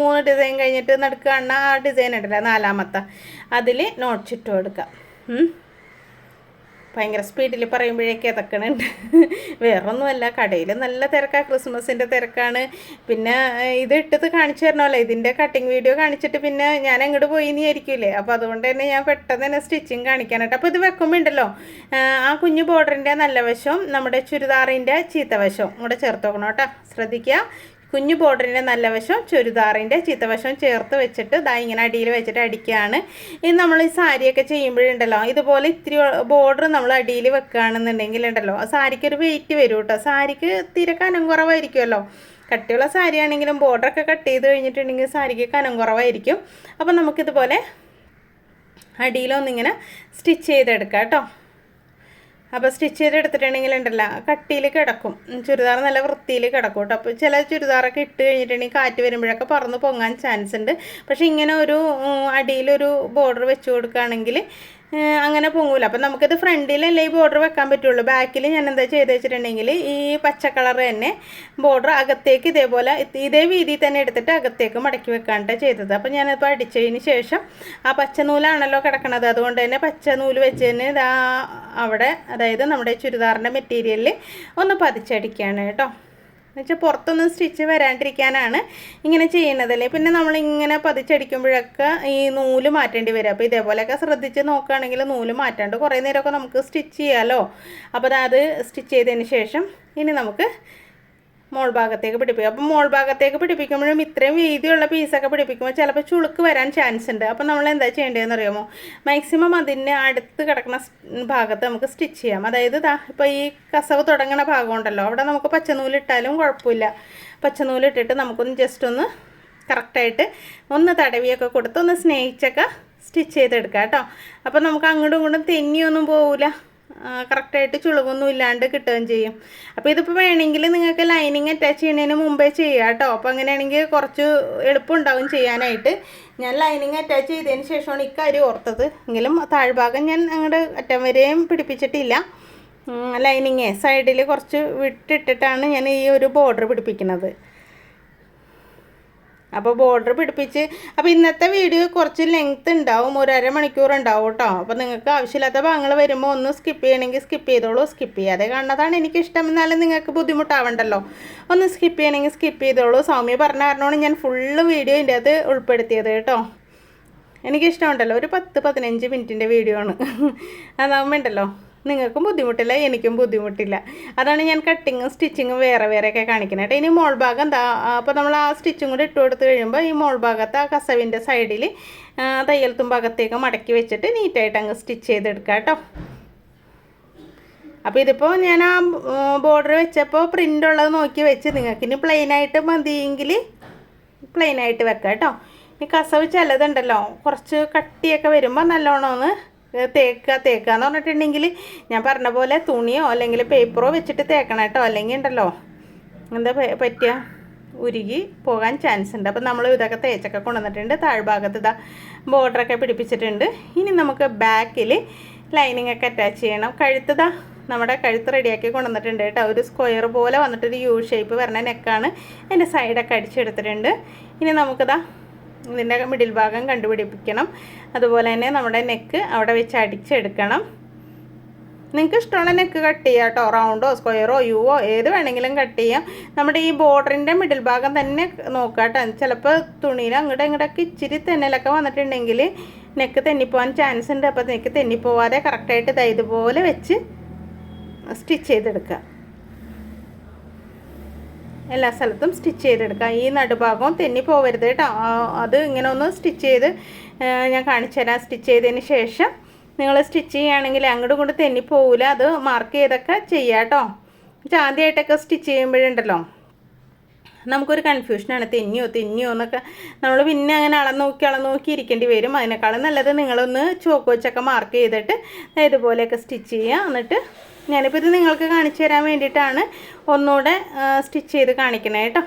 3 ഡിസൈൻ കഴിഞ്ഞിട്ട് നടുക്ക് കാണുന്ന ആ ഡിസൈൻ ഉണ്ടല്ലോ, 4ാമത്തെ, അതിൽ നോട്ട്സ് ഇട്ട് കൊടുക്കാം. ഭയങ്കര സ്പീഡിൽ പറയുമ്പോഴേക്ക് ഇതൊക്കെയുണ്ട്. വേറൊന്നുമല്ല, കടയിൽ നല്ല തിരക്കാണ്, ക്രിസ്മസിൻ്റെ തിരക്കാണ്. പിന്നെ ഇത് ഇട്ടത് കാണിച്ചു തരണമല്ലോ, ഇതിൻ്റെ കട്ടിങ് വീഡിയോ കാണിച്ചിട്ട് പിന്നെ ഞാൻ അങ്ങോട്ട് പോയി എന്ന് ആയിരിക്കില്ലേ. അപ്പോൾ അതുകൊണ്ട് തന്നെ ഞാൻ പെട്ടെന്ന് തന്നെ സ്റ്റിച്ചിങ് കാണിക്കാനായിട്ട്. അപ്പോൾ ഇത് വെക്കുമ്പോൾ ഉണ്ടല്ലോ, ആ കുഞ്ഞു ബോർഡറിൻ്റെ നല്ല വശവും നമ്മുടെ ചുരിദാറിൻ്റെ ചീത്തവശവും കൂടെ ചേർത്ത് വെക്കണം കേട്ടോ. ശ്രദ്ധിക്കുക, കുഞ്ഞു ബോർഡറിൻ്റെ നല്ല വശം ചുരിദാറിൻ്റെ ചീത്തവശം ചേർത്ത് വെച്ചിട്ട് ഇങ്ങനെ അടിയിൽ വെച്ചിട്ട് അടിക്കുകയാണ്. ഇത് നമ്മൾ ഈ സാരിയൊക്കെ ചെയ്യുമ്പോഴുണ്ടല്ലോ, ഇതുപോലെ ഇത്തിരി ബോർഡർ നമ്മൾ അടിയിൽ വെക്കുകയാണെന്നുണ്ടെങ്കിൽ ഉണ്ടല്ലോ, സാരിക്കൊരു വെയിറ്റ് വരും കേട്ടോ. സാരിക്ക് തീരെ കനം കുറവായിരിക്കുമല്ലോ. കട്ടിയുള്ള സാരി ആണെങ്കിലും ബോർഡറൊക്കെ കട്ട് ചെയ്ത് കഴിഞ്ഞിട്ടുണ്ടെങ്കിൽ സാരിക്ക് കനം കുറവായിരിക്കും. അപ്പം നമുക്കിതുപോലെ അടിയിലൊന്നിങ്ങനെ സ്റ്റിച്ച് ചെയ്തെടുക്കാം കേട്ടോ. അപ്പോൾ സ്റ്റിച്ച് ചെയ്തെടുത്തിട്ടുണ്ടെങ്കിൽ ഉണ്ടല്ലോ, കട്ടിയിൽ കിടക്കും, ചുരിദാർ നല്ല വൃത്തിയിൽ കിടക്കും കേട്ടോ. അപ്പോൾ ചില ചുരിദാറൊക്കെ ഇട്ട് കഴിഞ്ഞിട്ടുണ്ടെങ്കിൽ കാറ്റ് വരുമ്പോഴൊക്കെ പറന്ന് പൊങ്ങാൻ ചാൻസ് ഉണ്ട്. പക്ഷേ ഇങ്ങനെ ഒരു അടിയിലൊരു ബോർഡർ വെച്ച് കൊടുക്കുകയാണെങ്കിൽ അങ്ങനെ പൊങ്ങൂല. അപ്പം നമുക്കിത് ഫ്രണ്ടിലല്ലേ ഈ ബോർഡർ വെക്കാൻ പറ്റുള്ളൂ. ബാക്കിൽ ഞാൻ എന്താ ചെയ്ത് വെച്ചിട്ടുണ്ടെങ്കിൽ ഈ പച്ച കളർ തന്നെ ബോർഡർ അകത്തേക്ക് ഇതേപോലെ ഇതേ വീതിയിൽ തന്നെ എടുത്തിട്ട് അകത്തേക്ക് മടക്കി വെക്കാനാണ് ചെയ്തത്. അപ്പം ഞാനിപ്പോൾ അടിച്ചതിന് ശേഷം ആ പച്ച നൂലാണല്ലോ കിടക്കണത്, അതുകൊണ്ട് തന്നെ പച്ച നൂല് വെച്ച് തന്നെ ഇതാ അവിടെ, അതായത് നമ്മുടെ ചുരിദാറിൻ്റെ മെറ്റീരിയലിൽ ഒന്ന് പതിച്ചടിക്കുകയാണ് കേട്ടോ. എന്നുവെച്ചാൽ പുറത്തൊന്നും സ്റ്റിച്ച് വരാണ്ടിരിക്കാനാണ് ഇങ്ങനെ ചെയ്യുന്നതല്ലേ. പിന്നെ നമ്മളിങ്ങനെ പതിച്ചടിക്കുമ്പോഴൊക്കെ ഈ നൂല് മാറ്റേണ്ടി വരും. അപ്പോൾ ഇതേപോലെയൊക്കെ ശ്രദ്ധിച്ച് നോക്കുകയാണെങ്കിൽ നൂല് മാറ്റാണ്ട് കുറേ നേരമൊക്കെ നമുക്ക് സ്റ്റിച്ച് ചെയ്യാമല്ലോ. അപ്പോൾ അത് സ്റ്റിച്ച് ചെയ്തതിന് ശേഷം ഇനി നമുക്ക് മോൾ ഭാഗത്തേക്ക് പിടിപ്പിക്കും. അപ്പം മോൾ ഭാഗത്തേക്ക് പിടിപ്പിക്കുമ്പോഴും ഇത്രയും വീതിയുള്ള പീസൊക്കെ പിടിപ്പിക്കുമ്പോൾ ചിലപ്പോൾ ചുളുക്ക് വരാൻ ചാൻസ് ഉണ്ട്. അപ്പം നമ്മൾ എന്താ ചെയ്യേണ്ടതെന്ന് അറിയാമോ, മാക്സിമം അതിന് അടുത്ത് കിടക്കുന്ന ഭാഗത്ത് നമുക്ക് സ്റ്റിച്ച് ചെയ്യാം. അതായത് ഇപ്പോൾ ഈ കസവ് തുടങ്ങുന്ന ഭാഗം ഉണ്ടല്ലോ, അവിടെ നമുക്ക് പച്ചനൂലിട്ടാലും കുഴപ്പമില്ല. പച്ചനൂലിട്ടിട്ട് നമുക്കൊന്ന് ജസ്റ്റ് ഒന്ന് കറക്റ്റായിട്ട് ഒന്ന് തടവിയൊക്കെ കൊടുത്ത് ഒന്ന് സ്നേഹിച്ചൊക്കെ സ്റ്റിച്ച് ചെയ്തെടുക്കാം കേട്ടോ. അപ്പോൾ നമുക്ക് അങ്ങോട്ടും ഇങ്ങോട്ടും തെന്നിയൊന്നും പോവില്ല, കറക്റ്റായിട്ട് ചുളിവൊന്നും ഇല്ലാണ്ട് കിട്ടുകയും ചെയ്യും. അപ്പോൾ ഇതിപ്പോൾ വേണമെങ്കിൽ നിങ്ങൾക്ക് ലൈനിങ് അറ്റാച്ച് ചെയ്യുന്നതിന് മുമ്പേ ചെയ്യാം കേട്ടോ. അപ്പോൾ അങ്ങനെയാണെങ്കിൽ കുറച്ച് എളുപ്പമുണ്ടാവും ചെയ്യാനായിട്ട്. ഞാൻ ലൈനിങ് അറ്റാച്ച് ചെയ്തതിന് ശേഷമാണ് ഇക്കാര്യം ഓർത്തത്. എങ്കിലും താഴ്ഭാഗം ഞാൻ അങ്ങോട്ട് അറ്റം വരെയും പിടിപ്പിച്ചിട്ടില്ല. ലൈനിങ് സൈഡിൽ കുറച്ച് വിട്ടിട്ടിട്ടാണ് ഞാൻ ഈ ഒരു ബോർഡർ പിടിപ്പിക്കുന്നത്. അപ്പോൾ ബോർഡർ പിടിപ്പിച്ച്, അപ്പോൾ ഇന്നത്തെ വീഡിയോ കുറച്ച് ലെങ്ത്ത് ഉണ്ടാവും, 1.5 മണിക്കൂർ ഉണ്ടാവും കേട്ടോ. അപ്പോൾ നിങ്ങൾക്ക് ആവശ്യമില്ലാത്ത ഭാഗങ്ങൾ വരുമ്പോൾ ഒന്ന് സ്കിപ്പ് ചെയ്യണമെങ്കിൽ സ്കിപ്പ് ചെയ്തോളൂ. സ്കിപ്പ് ചെയ്യാതെ കാണുന്നതാണ് എനിക്കിഷ്ടം, എന്നാലും നിങ്ങൾക്ക് ബുദ്ധിമുട്ടാവണ്ടല്ലോ. ഒന്ന് സ്കിപ്പ് ചെയ്യണമെങ്കിൽ സ്കിപ്പ് ചെയ്തോളൂ. സൗമ്യ പറഞ്ഞ കാരണമാണ് ഞാൻ ഫുള്ള് വീഡിയോ ഇതിൻ്റെ അത് ഉൾപ്പെടുത്തിയത് കേട്ടോ. എനിക്കിഷ്ടമുണ്ടല്ലോ, ഒരു 10-15 മിനിറ്റിൻ്റെ വീഡിയോ ആണ്. അതാകുമ്പോൾ ഉണ്ടല്ലോ നിങ്ങൾക്കും ബുദ്ധിമുട്ടില്ല, എനിക്കും ബുദ്ധിമുട്ടില്ല. അതാണ് ഞാൻ കട്ടിങ്ങും സ്റ്റിച്ചിങ്ങും വേറെ വേറെയൊക്കെ കാണിക്കുന്നത് കേട്ടോ. ഇനി മോൾ ഭാഗം എന്താ, അപ്പോൾ നമ്മൾ ആ സ്റ്റിച്ചും കൂടി ഇട്ട് കൊടുത്ത് കഴിയുമ്പോൾ ഈ മോൾ ഭാഗത്ത് ആ കസവിൻ്റെ സൈഡിൽ തയ്യൽ തുമ്പകത്തേക്ക് മടക്കി വെച്ചിട്ട് നീറ്റായിട്ട് അങ്ങ് സ്റ്റിച്ച് ചെയ്തെടുക്കാം കേട്ടോ. അപ്പോൾ ഇതിപ്പോൾ ഞാൻ ആ ബോർഡർ വെച്ചപ്പോൾ പ്രിൻ്റ് ഉള്ളത് നോക്കി വെച്ച്, നിങ്ങൾക്ക് ഇനി പ്ലെയിനായിട്ട് മതിയെങ്കിൽ പ്ലെയിനായിട്ട് വെക്കാം കേട്ടോ. ഈ കസവ് ചിലതുണ്ടല്ലോ കുറച്ച് കട്ടിയൊക്കെ വരുമ്പോൾ നല്ലോണം ഒന്ന് തേക്കുക എന്ന് പറഞ്ഞിട്ടുണ്ടെങ്കിൽ ഞാൻ പറഞ്ഞ പോലെ തുണിയോ അല്ലെങ്കിൽ പേപ്പറോ വെച്ചിട്ട് തേക്കണം കേട്ടോ. അല്ലെങ്കിൽ ഉണ്ടല്ലോ എന്താ പറ്റുക, ഉരുകി പോകാൻ ചാൻസ് ഉണ്ട്. അപ്പോൾ നമ്മൾ ഇതൊക്കെ തേച്ചൊക്കെ കൊണ്ടുവന്നിട്ടുണ്ട്. താഴ്ഭാഗത്ത് ഇതാ ബോർഡറൊക്കെ പിടിപ്പിച്ചിട്ടുണ്ട്. ഇനി നമുക്ക് ബാക്കിൽ ലൈനിങ് ഒക്കെ അറ്റാച്ച് ചെയ്യണം. കഴുത്തതാ നമ്മുടെ കഴുത്ത് റെഡിയാക്കി കൊണ്ടുവന്നിട്ടുണ്ട് കേട്ടോ. ഒരു സ്ക്വയർ പോലെ വന്നിട്ടൊരു യു ഷേപ്പ് വരുന്ന നെക്കാണ്. അതിൻ്റെ സൈഡൊക്കെ അടിച്ചെടുത്തിട്ടുണ്ട്. ഇനി നമുക്കിതാ ഇതിൻ്റെ മിഡിൽ ഭാഗം കണ്ടുപിടിപ്പിക്കണം. അതുപോലെ തന്നെ നമ്മുടെ നെക്ക് അവിടെ വെച്ച് അടിച്ചെടുക്കണം. നിങ്ങൾക്ക് ഇഷ്ടമുള്ള നെക്ക് കട്ട് ചെയ്യാം കേട്ടോ. റൗണ്ടോ സ്ക്വയറോ യുവോ ഏത് വേണമെങ്കിലും കട്ട് ചെയ്യാം. നമ്മുടെ ഈ ബോർഡറിൻ്റെ മിഡിൽ ഭാഗം തന്നെ നോക്കുക കേട്ടോ. ചിലപ്പോൾ തുണിയിൽ അങ്ങോട്ടും ഇങ്ങോട്ടൊക്കെ ഇച്ചിരി തെന്നലൊക്കെ വന്നിട്ടുണ്ടെങ്കിൽ നെക്ക് തെന്നിപ്പോവാൻ ചാൻസ് ഉണ്ട്. അപ്പോൾ നെക്ക് തെന്നിപ്പോവാതെ കറക്റ്റായിട്ട് ഇതുപോലെ വെച്ച് സ്റ്റിച്ച് ചെയ്തെടുക്കുക. എല്ലാ സ്ഥലത്തും സ്റ്റിച്ച് ചെയ്തെടുക്കുക. ഈ നടുഭാഗവും തെന്നി പോവരുത് കേട്ടോ. അത് ഇങ്ങനെ ഒന്ന് സ്റ്റിച്ച് ചെയ്ത് ഞാൻ കാണിച്ചു തരാം. സ്റ്റിച്ച് ചെയ്തതിന് ശേഷം നിങ്ങൾ സ്റ്റിച്ച് ചെയ്യുകയാണെങ്കിൽ അങ്ങോട്ടും ഇങ്ങോട്ടും തെന്നി പോവില്ല. അത് മാർക്ക് ചെയ്തൊക്കെ ചെയ്യാം കേട്ടോ. ആദ്യമായിട്ടൊക്കെ സ്റ്റിച്ച് ചെയ്യുമ്പോഴുണ്ടല്ലോ നമുക്കൊരു കൺഫ്യൂഷനാണ്, തെന്നിയോ എന്നൊക്കെ. നമ്മൾ പിന്നെ അങ്ങനെ അളന്ന് നോക്കി ഇരിക്കേണ്ടി വരും. അതിനേക്കാളും നല്ലത് നിങ്ങളൊന്ന് ചോക്ക് വെച്ചൊക്കെ മാർക്ക് ചെയ്തിട്ട് ഇതുപോലെയൊക്കെ സ്റ്റിച്ച് ചെയ്യുക. എന്നിട്ട് ഞാനിപ്പോൾ ഇത് നിങ്ങൾക്ക് കാണിച്ചു തരാൻ വേണ്ടിയിട്ടാണ് ഒന്നുകൂടെ സ്റ്റിച്ച് ചെയ്ത് കാണിക്കണേ കേട്ടോ.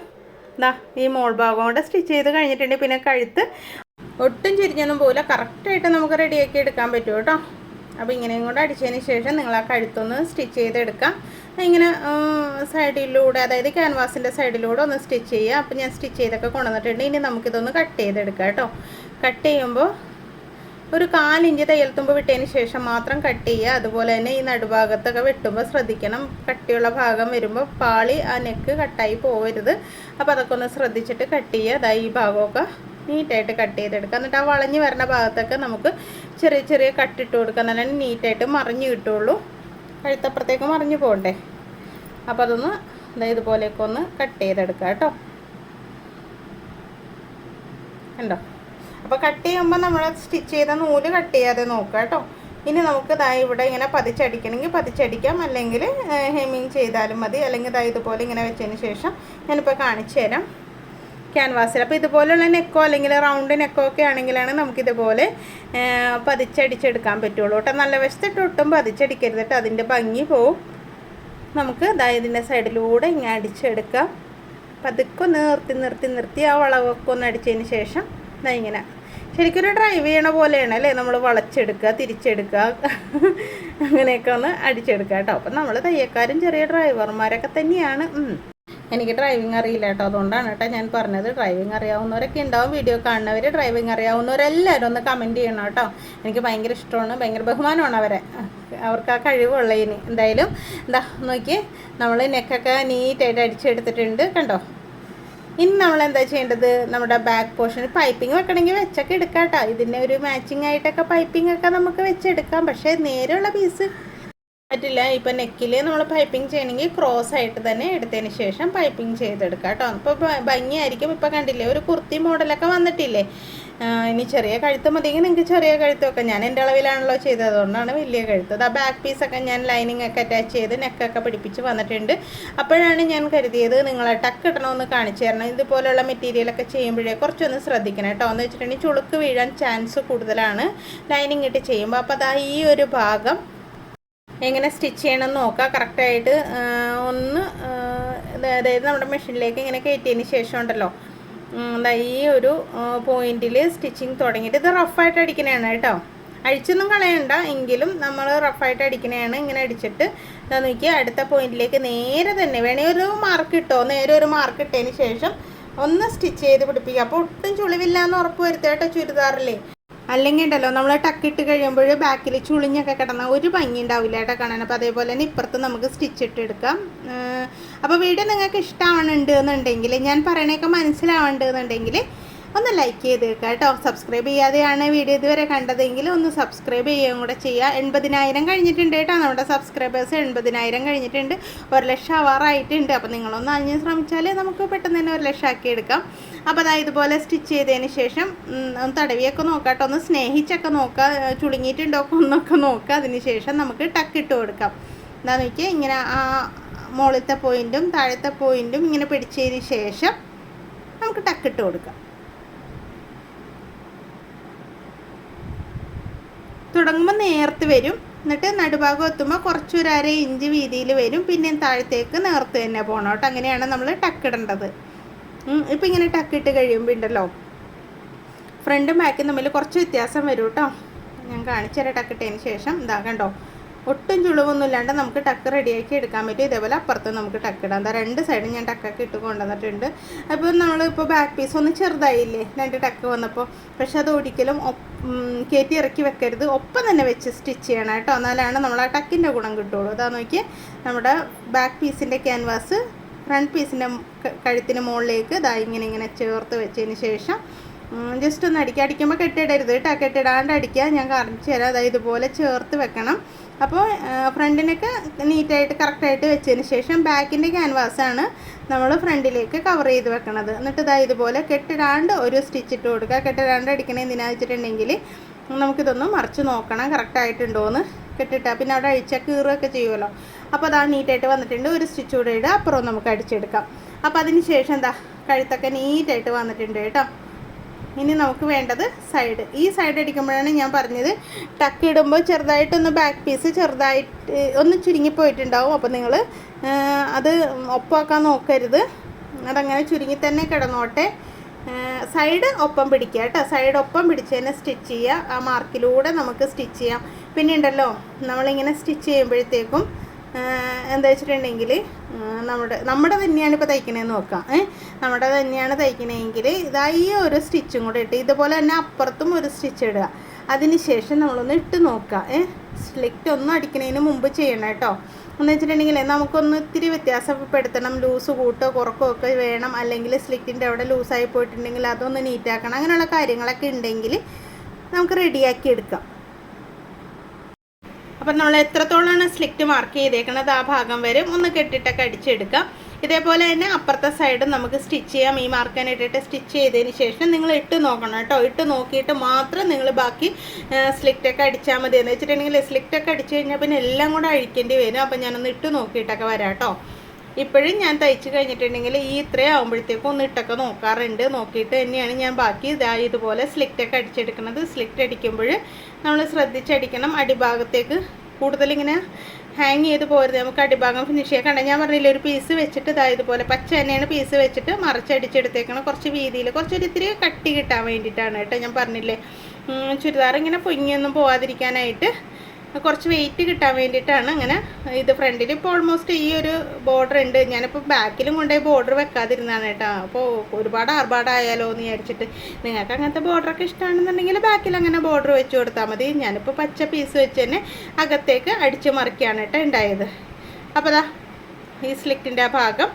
ഇതാ ഈ മോൾ ഭാഗം കൊണ്ട് സ്റ്റിച്ച് ചെയ്ത് കഴിഞ്ഞിട്ടുണ്ടെങ്കിൽ പിന്നെ കഴുത്ത് ഒട്ടും ചുരിഞ്ഞൊന്നും പോകില്ല. കറക്റ്റായിട്ട് നമുക്ക് റെഡിയാക്കി എടുക്കാൻ പറ്റും കേട്ടോ. അപ്പോൾ ഇങ്ങനെയും കൊണ്ട് അടിച്ചതിന് ശേഷം നിങ്ങൾ ആ കഴുത്തൊന്ന് സ്റ്റിച്ച് ചെയ്തെടുക്കാം. ഇങ്ങനെ സൈഡിലൂടെ, അതായത് ക്യാൻവാസിൻ്റെ സൈഡിലൂടെ ഒന്ന് സ്റ്റിച്ച് ചെയ്യുക. അപ്പോൾ ഞാൻ സ്റ്റിച്ച് ചെയ്തൊക്കെ കൊണ്ടുവന്നിട്ടുണ്ട്. ഇനി നമുക്കിതൊന്ന് കട്ട് ചെയ്തെടുക്കാം കേട്ടോ. കട്ട് ചെയ്യുമ്പോൾ ഒരു 4 ഇഞ്ച് തയ്യൽ തുമ്പ് വിട്ടതിന് ശേഷം മാത്രം കട്ട് ചെയ്യുക. അതുപോലെ തന്നെ ഈ നടുഭാഗത്തൊക്കെ വെട്ടുമ്പോൾ ശ്രദ്ധിക്കണം. കട്ടിയുള്ള ഭാഗം വരുമ്പോൾ പാളി ആ നെക്ക് കട്ടായി പോകരുത്. അപ്പോൾ അതൊക്കെ ഒന്ന് ശ്രദ്ധിച്ചിട്ട് കട്ട് ചെയ്യുക. അതായത് ഈ ഭാഗമൊക്കെ നീറ്റായിട്ട് കട്ട് ചെയ്തെടുക്കുക. എന്നിട്ട് ആ വളഞ്ഞ് വരുന്ന ഭാഗത്തൊക്കെ നമുക്ക് ചെറിയ കട്ടിട്ട് കൊടുക്കുക. നല്ല നീറ്റായിട്ട് മറിഞ്ഞ് കിട്ടുള്ളൂ. കഴുത്തപ്പുറത്തേക്ക് മറിഞ്ഞ് പോകണ്ടേ. അപ്പോൾ അതൊന്ന് ഇതുപോലെയൊക്കെ ഒന്ന് കട്ട് ചെയ്തെടുക്കുക കേട്ടോ. കണ്ടോ? അപ്പോൾ കട്ട് ചെയ്യുമ്പോൾ നമ്മൾ സ്റ്റിച്ച് ചെയ്ത നൂല് കട്ട് ചെയ്യാതെ നോക്കുക കേട്ടോ. ഇനി നമുക്ക് ഇവിടെ ഇങ്ങനെ പതിച്ചടിക്കണമെങ്കിൽ പതിച്ചടിക്കാം, അല്ലെങ്കിൽ ഹെമ്മിങ് ചെയ്താലും മതി. അല്ലെങ്കിൽ ഇതുപോലെ ഇങ്ങനെ വെച്ചതിന് ശേഷം ഞാനിപ്പോൾ കാണിച്ചു തരാം ക്യാൻവാസിൽ. അപ്പോൾ ഇതുപോലെയുള്ള നെക്കോ അല്ലെങ്കിൽ റൗണ്ട് നെക്കോ ഒക്കെ ആണെങ്കിലാണ് നമുക്കിതുപോലെ പതിച്ചടിച്ചെടുക്കാൻ പറ്റുള്ളൂ കേട്ടോ. നല്ല വശത്തിട്ട് ഒട്ടും പതിച്ചടിക്കരുത് കേട്ടോ, അതിൻ്റെ ഭംഗി പോവും. നമുക്ക് ഇതിൻ്റെ സൈഡിലൂടെ ഇങ്ങനെ അടിച്ചെടുക്കാം. പതുക്കെ നിർത്തി ആ വളവൊക്കെ ഒന്ന് അടിച്ചതിന് ശേഷം ഇങ്ങനെ ശരിക്കൊരു ഡ്രൈവ് ചെയ്യണ പോലെയാണ് അല്ലേ, നമ്മൾ വളച്ചെടുക്കുക തിരിച്ചെടുക്കുക അങ്ങനെയൊക്കെ ഒന്ന് അടിച്ചെടുക്കുക കേട്ടോ. അപ്പം നമ്മൾ തയ്യക്കാരും ചെറിയ ഡ്രൈവർമാരൊക്കെ തന്നെയാണ്. എനിക്ക് ഡ്രൈവിംഗ് അറിയില്ല കേട്ടോ, അതുകൊണ്ടാണ് കേട്ടോ ഞാൻ പറഞ്ഞത്. ഡ്രൈവിംഗ് അറിയാവുന്നവരൊക്കെ ഉണ്ടാവും, വീഡിയോ കാണുന്നവർ. ഡ്രൈവിംഗ് അറിയാവുന്നവരെല്ലാവരും ഒന്ന് കമൻറ്റ് ചെയ്യണം കേട്ടോ. എനിക്ക് ഭയങ്കര ഇഷ്ടമാണ്, ഭയങ്കര ബഹുമാനമാണ് അവർക്ക് ആ കഴിവുള്ളതിന്. എന്തായാലും നോക്കി നമ്മൾ നെക്കൊക്കെ നീറ്റായിട്ട് അടിച്ചെടുത്തിട്ടുണ്ട് കണ്ടോ. ഇനി നമ്മൾ എന്താ ചെയ്യേണ്ടത്, നമ്മുടെ ബാക്ക് പോർഷൻ പൈപ്പിംഗ് വെക്കണമെങ്കിൽ വെച്ചൊക്കെ എടുക്കാം കേട്ടോ. ഇതിൻ്റെ ഒരു മാച്ചിങ് ആയിട്ടൊക്കെ പൈപ്പിംഗ് ഒക്കെ നമുക്ക് വെച്ചെടുക്കാം. പക്ഷേ നേരെയുള്ള പീസ് പറ്റില്ല. ഇപ്പം നെക്കിൽ നമ്മൾ പൈപ്പിംഗ് ചെയ്യണമെങ്കിൽ ക്രോസ് ആയിട്ട് തന്നെ എടുത്തതിന് ശേഷം പൈപ്പിംഗ് ചെയ്തെടുക്കാം കേട്ടോ. ഇപ്പോൾ ഭംഗിയായിരിക്കും. ഇപ്പോൾ കണ്ടില്ലേ ഒരു കുർത്തി മോഡലൊക്കെ വന്നിട്ടില്ലേ. ഇനി ചെറിയ കഴുത്ത് മതിയെങ്കിൽ നിങ്ങൾക്ക് ചെറിയ കഴുത്തൊക്കെ, ഞാൻ എൻ്റെ അളവിലാണല്ലോ ചെയ്തത്, അതുകൊണ്ടാണ് വലിയ കഴുത്ത്. ആ ബാക്ക് പീസൊക്കെ ഞാൻ ലൈനിങ് ഒക്കെ അറ്റാച്ച് ചെയ്ത് നെക്കൊക്കെ പിടിപ്പിച്ച് വന്നിട്ടുണ്ട്. അപ്പോഴാണ് ഞാൻ കരുതിയത് നിങ്ങളെ ടക്ക് ഇടണമെന്ന് കാണിച്ചു തരണം. ഇതുപോലെയുള്ള മെറ്റീരിയലൊക്കെ ചെയ്യുമ്പോഴേ കുറച്ചൊന്ന് ശ്രദ്ധിക്കണം കേട്ടോ. എന്ന് വെച്ചിട്ടുണ്ടെങ്കിൽ ചുളുക്ക് വീഴാൻ ചാൻസ് കൂടുതലാണ് ലൈനിങ് ഇട്ട് ചെയ്യുമ്പോൾ. അപ്പോൾ ഈ ഒരു ഭാഗം എങ്ങനെ സ്റ്റിച്ച് ചെയ്യണമെന്ന് നോക്കുക. കറക്റ്റായിട്ട് ഒന്ന് അതായത് നമ്മുടെ മെഷീനിലേക്ക് ഇങ്ങനെ കയറ്റിയതിന് ശേഷം ഉണ്ടല്ലോ ഈ ഒരു പോയിന്റിൽ സ്റ്റിച്ചിങ് തുടങ്ങിയിട്ട്, ഇത് റഫായിട്ട് അടിക്കണതാണ് കേട്ടോ, അഴിച്ചൊന്നും കളയണ്ട, എങ്കിലും നമ്മൾ റഫായിട്ട് അടിക്കണതാണ്. ഇങ്ങനെ അടിച്ചിട്ട് നോക്കി അടുത്ത പോയിന്റിലേക്ക് നേരെ തന്നെ വേണമെങ്കിൽ ഒരു മാർക്ക് ഇട്ടോ, നേരെ ഒരു മാർക്ക് ഇട്ടതിന് ശേഷം ഒന്ന് സ്റ്റിച്ച് ചെയ്ത് പിടിപ്പിക്കുക. അപ്പോൾ ഒട്ടും ചുളിവില്ല എന്ന് ഉറപ്പ് വരുത്തുക കേട്ടോ ചുരിദാറില്ലേ. അല്ലെങ്കിൽ ഉണ്ടല്ലോ നമ്മൾ ടക്കിട്ട് കഴിയുമ്പോൾ ബാക്കിൽ ചുളിഞ്ഞൊക്കെ കിടന്നാൽ ഒരു ഭംഗി ഉണ്ടാവില്ല കേട്ടോ കാണാൻ. അപ്പോൾ അതേപോലെ തന്നെ ഇപ്പുറത്ത് നമുക്ക് സ്റ്റിച്ച് ഇട്ടെടുക്കാം. അപ്പോൾ വീഡിയോ നിങ്ങൾക്ക് ഇഷ്ടമാവുന്നുണ്ട് എന്നുണ്ടെങ്കിൽ, ഞാൻ പറയണേക്കെ മനസ്സിലാവുന്നുണ്ട് എന്നുണ്ടെങ്കിൽ ഒന്ന് ലൈക്ക് ചെയ്തേക്കുക കേട്ടോ. സബ്സ്ക്രൈബ് ചെയ്യാതെയാണ് വീഡിയോ ഇതുവരെ കണ്ടതെങ്കിൽ ഒന്ന് സബ്സ്ക്രൈബ് ചെയ്യുകയും കൂടെ ചെയ്യുക. 80,000 കഴിഞ്ഞിട്ടുണ്ട് കേട്ടോ. നമ്മുടെ സബ്സ്ക്രൈബേഴ്സ് 80,000 കഴിഞ്ഞിട്ടുണ്ട്. 1,00,000 ആവാറായിട്ടുണ്ട്. അപ്പോൾ നിങ്ങളൊന്ന് അഞ്ഞ് ശ്രമിച്ചാൽ നമുക്ക് പെട്ടെന്ന് തന്നെ 1,00,000 ആക്കി എടുക്കാം. അപ്പോൾ അതായത് ഇതുപോലെ സ്റ്റിച്ച് ചെയ്തതിന് ശേഷം ഒന്ന് തടവിയൊക്കെ നോക്കാം കേട്ടോ. ഒന്ന് സ്നേഹിച്ചൊക്കെ നോക്കുക, ചുളുങ്ങിയിട്ടുണ്ടോ ഒന്നൊക്കെ നോക്കുക. അതിന് ശേഷം നമുക്ക് ടക്കിട്ട് കൊടുക്കാം. എന്താണെന്ന് വെച്ചാൽ ഇങ്ങനെ ആ മുകളിലത്തെ പോയിൻറ്റും താഴത്തെ പോയിൻറ്റും ഇങ്ങനെ പിടിച്ചതിന് ശേഷം നമുക്ക് ടക്കിട്ട് കൊടുക്കാം. തുടങ്ങുമ്പോൾ നേർത്ത് വരും, എന്നിട്ട് നടുഭാഗം എത്തുമ്പോൾ കുറച്ചൊരു 1/2 ഇഞ്ച് വീതിയിൽ വരും. പിന്നെ താഴത്തേക്ക് നേർത്ത് തന്നെ പോകണം കേട്ടോ. അങ്ങനെയാണ് നമ്മൾ ടക്കിടേണ്ടത്. ഇപ്പം ഇങ്ങനെ ടക്കിട്ട് കഴിയുമ്പോൾ ഉണ്ടല്ലോ ഫ്രണ്ടും ബാക്കും തമ്മിൽ കുറച്ച് വ്യത്യാസം വരും കേട്ടോ. ഞാൻ കാണിച്ചുതരാം. ടക്കിട്ടതിന് ശേഷം ഇതാ കണ്ടോ, ഒട്ടും ചുളിവൊന്നും ഇല്ലാണ്ട് നമുക്ക് ടക്ക് റെഡിയാക്കി എടുക്കാൻ പറ്റും. ഇതേപോലെ അപ്പുറത്ത് നമുക്ക് ടക്കിടാം. എന്താ 2 സൈഡും ഞാൻ ടക്കൊക്കെ ഇട്ട് കൊണ്ടുവന്നിട്ടുണ്ട്. അപ്പോൾ നമ്മളിപ്പോൾ ബാക്ക് പീസ് ഒന്ന് ചെറുതായില്ലേ 2 ടക്ക് വന്നപ്പോൾ. പക്ഷെ അത് ഒരിക്കലും കയറ്റി ഇറക്കി വെക്കരുത്, ഒപ്പം തന്നെ വെച്ച് സ്റ്റിച്ച് ചെയ്യണം കേട്ടോ. എന്നാലാണ് നമ്മൾ ആ ടക്കിൻ്റെ ഗുണം കിട്ടുള്ളൂ. അതാ നോക്കി നമ്മുടെ ബാക്ക് പീസിൻ്റെ ക്യാൻവാസ് ഫ്രണ്ട് പീസിൻ്റെ കഴുത്തിന് മുകളിലേക്ക് ഇതാ ഇങ്ങനെ ചേർത്ത് വെച്ചതിന് ശേഷം ജസ്റ്റ് ഒന്ന് അടിക്കുമ്പോൾ കെട്ടിടരുത് കേട്ടോ. കെട്ടിടാണ്ട് അടിക്കുക. ഞാൻ കാണിച്ചു തരാം. അതായത് ഇതുപോലെ ചേർത്ത് വെക്കണം. അപ്പോൾ ഫ്രണ്ടിനൊക്കെ നീറ്റായിട്ട് കറക്റ്റായിട്ട് വെച്ചതിന് ശേഷം ബാക്കിൻ്റെ ക്യാൻവാസാണ് നമ്മൾ ഫ്രണ്ടിലേക്ക് കവർ ചെയ്ത് വെക്കണത്. എന്നിട്ട് ഇതാ ഇതുപോലെ കെട്ടിടാണ്ട് ഒരു സ്റ്റിച്ച് ഇട്ട് കൊടുക്കുക. കെട്ടിടാണ്ട് അടിക്കണേ എന്തിനാണെന്ന് വെച്ചിട്ടുണ്ടെങ്കിൽ നമുക്കിതൊന്ന് മറിച്ച് നോക്കണം കറക്റ്റായിട്ടുണ്ടോയെന്ന്. കെട്ടിട്ടാൽ പിന്നെ അവിടെ അഴിച്ചാൽ കീറുകയൊക്കെ ചെയ്യുമല്ലോ. അപ്പോൾ അതാ നീറ്റായിട്ട് വന്നിട്ടുണ്ട്. ഒരു സ്റ്റിച്ച് കൂടെ ഇടുക, അപ്പുറം നമുക്ക് അടിച്ചെടുക്കാം. അപ്പോൾ അതിന് ശേഷം എന്താ കഴുത്തൊക്കെ നീറ്റായിട്ട് വന്നിട്ടുണ്ട് കേട്ടോ. ഇനി നമുക്ക് വേണ്ടത് സൈഡ്. ഈ സൈഡ് അടിക്കുമ്പോഴാണ് ഞാൻ പറഞ്ഞത് ടക്ക് ഇടുമ്പോൾ ചെറുതായിട്ടൊന്ന് ബാക്ക് പീസ് ചെറുതായിട്ട് ഒന്ന് ചുരുങ്ങിപ്പോയിട്ടുണ്ടാവും. അപ്പോൾ നിങ്ങൾ അത് ഒപ്പമാക്കാൻ നോക്കരുത്, അതങ്ങനെ ചുരുങ്ങി തന്നെ കിടന്നോട്ടെ. സൈഡ് ഒപ്പം പിടിക്കുക കേട്ടോ. സൈഡ് ഒപ്പം പിടിച്ച് തന്നെ സ്റ്റിച്ച് ചെയ്യുക. ആ മാർക്കിലൂടെ നമുക്ക് സ്റ്റിച്ച് ചെയ്യാം. പിന്നെ ഉണ്ടല്ലോ നമ്മളിങ്ങനെ സ്റ്റിച്ച് ചെയ്യുമ്പോഴത്തേക്കും എന്താ വെച്ചിട്ടുണ്ടെങ്കിൽ നമ്മുടെ തന്നെയാണ് ഇപ്പോൾ തയ്ക്കണേന്ന് നോക്കാം. നമ്മുടെ തന്നെയാണ് തയ്ക്കണമെങ്കിൽ ഇതാ ഈ ഒരു സ്റ്റിച്ചും കൂടെ ഇട്ട് ഇതുപോലെ തന്നെ അപ്പുറത്തും ഒരു സ്റ്റിച്ച് ഇടുക. അതിന് ശേഷം നമ്മളൊന്ന് ഇട്ട് നോക്കുക. സ്ലിറ്റ് ഒന്നും അടിക്കുന്നതിന് മുമ്പ് ചെയ്യണം കേട്ടോ. എന്ന് വെച്ചിട്ടുണ്ടെങ്കിൽ നമുക്കൊന്ന് ഇത്തിരി വ്യത്യാസപ്പെടുത്തണം. ലൂസ് കൂട്ടോ കുറക്കോ ഒക്കെ വേണം. അല്ലെങ്കിൽ സ്ലിറ്റിൻ്റെ അവിടെ ലൂസായി പോയിട്ടുണ്ടെങ്കിൽ അതൊന്ന് നീറ്റാക്കണം. അങ്ങനെയുള്ള കാര്യങ്ങളൊക്കെ ഉണ്ടെങ്കിൽ നമുക്ക് റെഡിയാക്കി എടുക്കാം. അപ്പം നമ്മൾ എത്രത്തോളമാണ് സ്ലിറ്റ് മാർക്ക് ചെയ്തേക്കണത് ആ ഭാഗം വരെ ഒന്ന് കെട്ടിട്ടൊക്കെ അടിച്ചെടുക്കാം. ഇതേപോലെ തന്നെ അപ്പുറത്തെ സൈഡ് നമുക്ക് സ്റ്റിച്ച് ചെയ്യാം. ഈ മാർക്കാൻ ഇട്ടിട്ട് സ്റ്റിച്ച് ചെയ്തതിന് ശേഷം നിങ്ങൾ ഇട്ട് നോക്കണം കേട്ടോ. ഇട്ട് നോക്കിയിട്ട് മാത്രം നിങ്ങൾ ബാക്കി സ്ലിറ്റൊക്കെ അടിച്ചാൽ മതി. എന്ന് വെച്ചിട്ടുണ്ടെങ്കിൽ സ്ലിറ്റൊക്കെ അടിച്ചു കഴിഞ്ഞാൽ പിന്നെ എല്ലാം കൂടെ അഴിക്കേണ്ടി വരും. അപ്പം ഞാനൊന്ന് ഇട്ട് നോക്കിയിട്ടൊക്കെ വരാം കേട്ടോ. ഇപ്പോഴും ഞാൻ തയ്ച്ച് കഴിഞ്ഞിട്ടുണ്ടെങ്കിൽ ഈ ഇത്രയും ആകുമ്പോഴത്തേക്കും ഒന്ന് ഇട്ടൊക്കെ നോക്കാറുണ്ട്. നോക്കിയിട്ട് തന്നെയാണ് ഞാൻ ബാക്കി ഇതുപോലെ സ്ലിറ്റൊക്കെ അടിച്ചെടുക്കുന്നത്. സ്ലിറ്റ് അടിക്കുമ്പോൾ നമ്മൾ ശ്രദ്ധിച്ചടിക്കണം. അടിഭാഗത്തേക്ക് കൂടുതലിങ്ങനെ ഹാങ് ചെയ്ത് പോരുത്. നമുക്ക് അടിഭാഗം ഫിനിഷ് ചെയ്യാൻ കണ്ട ഞാൻ പറഞ്ഞില്ല, ഒരു പീസ് വെച്ചിട്ട് ഇതുപോലെ പച്ച തന്നെയാണ് പീസ് വെച്ചിട്ട് മറിച്ചടിച്ചെടുത്തേക്കണം. കുറച്ച് വീതിയിൽ ഇത്തിരി കട്ടി കിട്ടാൻ വേണ്ടിയിട്ടാണ് കേട്ടോ. ഞാൻ പറഞ്ഞില്ലേ ചുരിദാർ ഇങ്ങനെ പൊങ്ങിയൊന്നും പോവാതിരിക്കാനായിട്ട് കുറച്ച് വെയിറ്റ് കിട്ടാൻ വേണ്ടിയിട്ടാണ് അങ്ങനെ. ഇത് ഫ്രണ്ടിൽ ഇപ്പോൾ ഓൾമോസ്റ്റ് ഈ ഒരു ബോർഡർ ഉണ്ട്. ഞാനിപ്പോൾ ബാക്കിലും കൊണ്ടുപോയി ബോർഡർ വെക്കാതിരുന്നതാണ് കേട്ടോ. അപ്പോൾ ഒരുപാട് ആർഭാടായാലോ എന്ന് വിചാരിച്ചിട്ട്. നിങ്ങൾക്ക് അങ്ങനത്തെ ബോർഡറൊക്കെ ഇഷ്ടമാണെന്നുണ്ടെങ്കിൽ ബാക്കിൽ അങ്ങനെ ബോർഡർ വെച്ച് കൊടുത്താൽ മതി. ഞാനിപ്പോൾ പച്ച പീസ് വെച്ച് തന്നെ അകത്തേക്ക് അടിച്ച് മറിക്കുകയാണ് കേട്ടോ ഉണ്ടായത്. അപ്പോൾ ദാ ഈ സ്ലിറ്റിൻ്റെ ആ ഭാഗം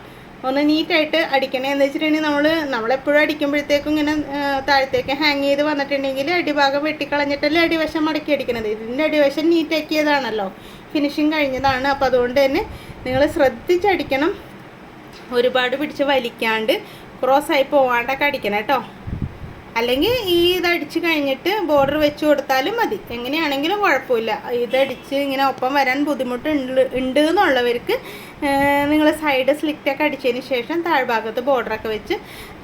ഒന്ന് നീറ്റായിട്ട് അടിക്കണേ. എന്ന് വെച്ചിട്ടുണ്ടെങ്കിൽ നമ്മളെപ്പോഴും അടിക്കുമ്പോഴത്തേക്കും ഇങ്ങനെ താഴത്തേക്ക് ഹാങ് ചെയ്ത് വന്നിട്ടുണ്ടെങ്കിൽ അടിഭാഗം വെട്ടിക്കളഞ്ഞിട്ടല്ലേ അടിവശം മടക്കി അടിക്കണത്. ഇതിൻ്റെ അടിവശം നീറ്റാക്കിയതാണല്ലോ, ഫിനിഷിങ് കഴിഞ്ഞതാണ്. അപ്പോൾ അതുകൊണ്ട് തന്നെ നിങ്ങൾ ശ്രദ്ധിച്ചടിക്കണം. ഒരുപാട് പിടിച്ച് വലിക്കാണ്ട് ക്രോസായി പോവാണ്ടൊക്കെ അടിക്കണം കേട്ടോ. അല്ലെങ്കിൽ ഇതടിച്ച് കഴിഞ്ഞിട്ട് ബോർഡർ വെച്ച് കൊടുത്താലും മതി. എങ്ങനെയാണെങ്കിലും കുഴപ്പമില്ല. ഇതടിച്ച് ഇങ്ങനെ ഒപ്പം വരാൻ ബുദ്ധിമുട്ടുണ്ട് എന്നുള്ളവർക്ക് നിങ്ങൾ സൈഡ് സ്ലിറ്റൊക്കെ അടിച്ചതിന് ശേഷം താഴ്ഭാഗത്ത് ബോർഡറൊക്കെ വെച്ച്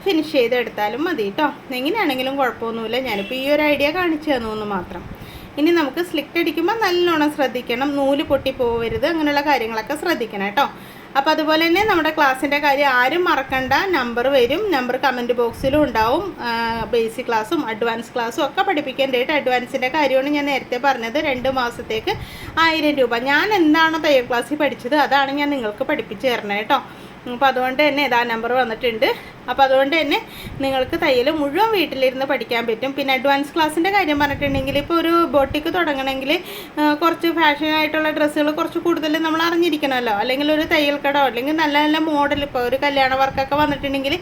ഫിനിഷ് ചെയ്തെടുത്താലും മതി കേട്ടോ. എങ്ങനെയാണെങ്കിലും കുഴപ്പമൊന്നുമില്ല. ഞാനിപ്പോൾ ഈ ഒരു ഐഡിയ കാണിച്ചു തന്നു മാത്രം. ഇനി നമുക്ക് സ്ലിറ്റ് അടിക്കുമ്പോൾ നല്ലോണം ശ്രദ്ധിക്കണം. നൂല് പൊട്ടി പോവരുത്. അങ്ങനെയുള്ള കാര്യങ്ങളൊക്കെ ശ്രദ്ധിക്കണം കേട്ടോ. അപ്പോൾ അതുപോലെ തന്നെ നമ്മുടെ ക്ലാസ്സിൻ്റെ കാര്യം ആരും മറക്കണ്ട. നമ്പർ വരും, നമ്പർ കമൻറ്റ് ബോക്സിലും ഉണ്ടാവും. ബേസിക് ക്ലാസ്സും അഡ്വാൻസ് ക്ലാസ്സും ഒക്കെ പഠിപ്പിക്കേണ്ടതായിട്ട്. അഡ്വാൻസിൻ്റെ കാര്യമാണ് ഞാൻ നേരത്തെ പറഞ്ഞത്. 2 മാസത്തേക്ക് 1000 രൂപ. ഞാൻ എന്താണോ തയ്യൽ ക്ലാസ്സിൽ പഠിച്ചത് അതാണ് ഞാൻ നിങ്ങൾക്ക് പഠിപ്പിച്ച് തരണേ കേട്ടോ. അപ്പോൾ അതുകൊണ്ട് തന്നെ ഇതാ നമ്പർ വന്നിട്ടുണ്ട്. അപ്പോൾ അതുകൊണ്ട് തന്നെ നിങ്ങൾക്ക് തയ്യൽ മുഴുവൻ വീട്ടിലിരുന്ന് പഠിക്കാൻ പറ്റും. പിന്നെ അഡ്വാൻസ് ക്ലാസ്സിൻ്റെ കാര്യം പറഞ്ഞിട്ടുണ്ടെങ്കിൽ ഇപ്പോൾ ഒരു ബോട്ടിക്ക് തുടങ്ങണമെങ്കിൽ കുറച്ച് ഫാഷനായിട്ടുള്ള ഡ്രസ്സുകൾ കുറച്ച് കൂടുതൽ നമ്മൾ അറിഞ്ഞിരിക്കണമല്ലോ. അല്ലെങ്കിൽ ഒരു തയ്യൽ കടോ അല്ലെങ്കിൽ നല്ല നല്ല മോഡൽ ഇപ്പോൾ ഒരു കല്യാണ വർക്കൊക്കെ വന്നിട്ടുണ്ടെങ്കിൽ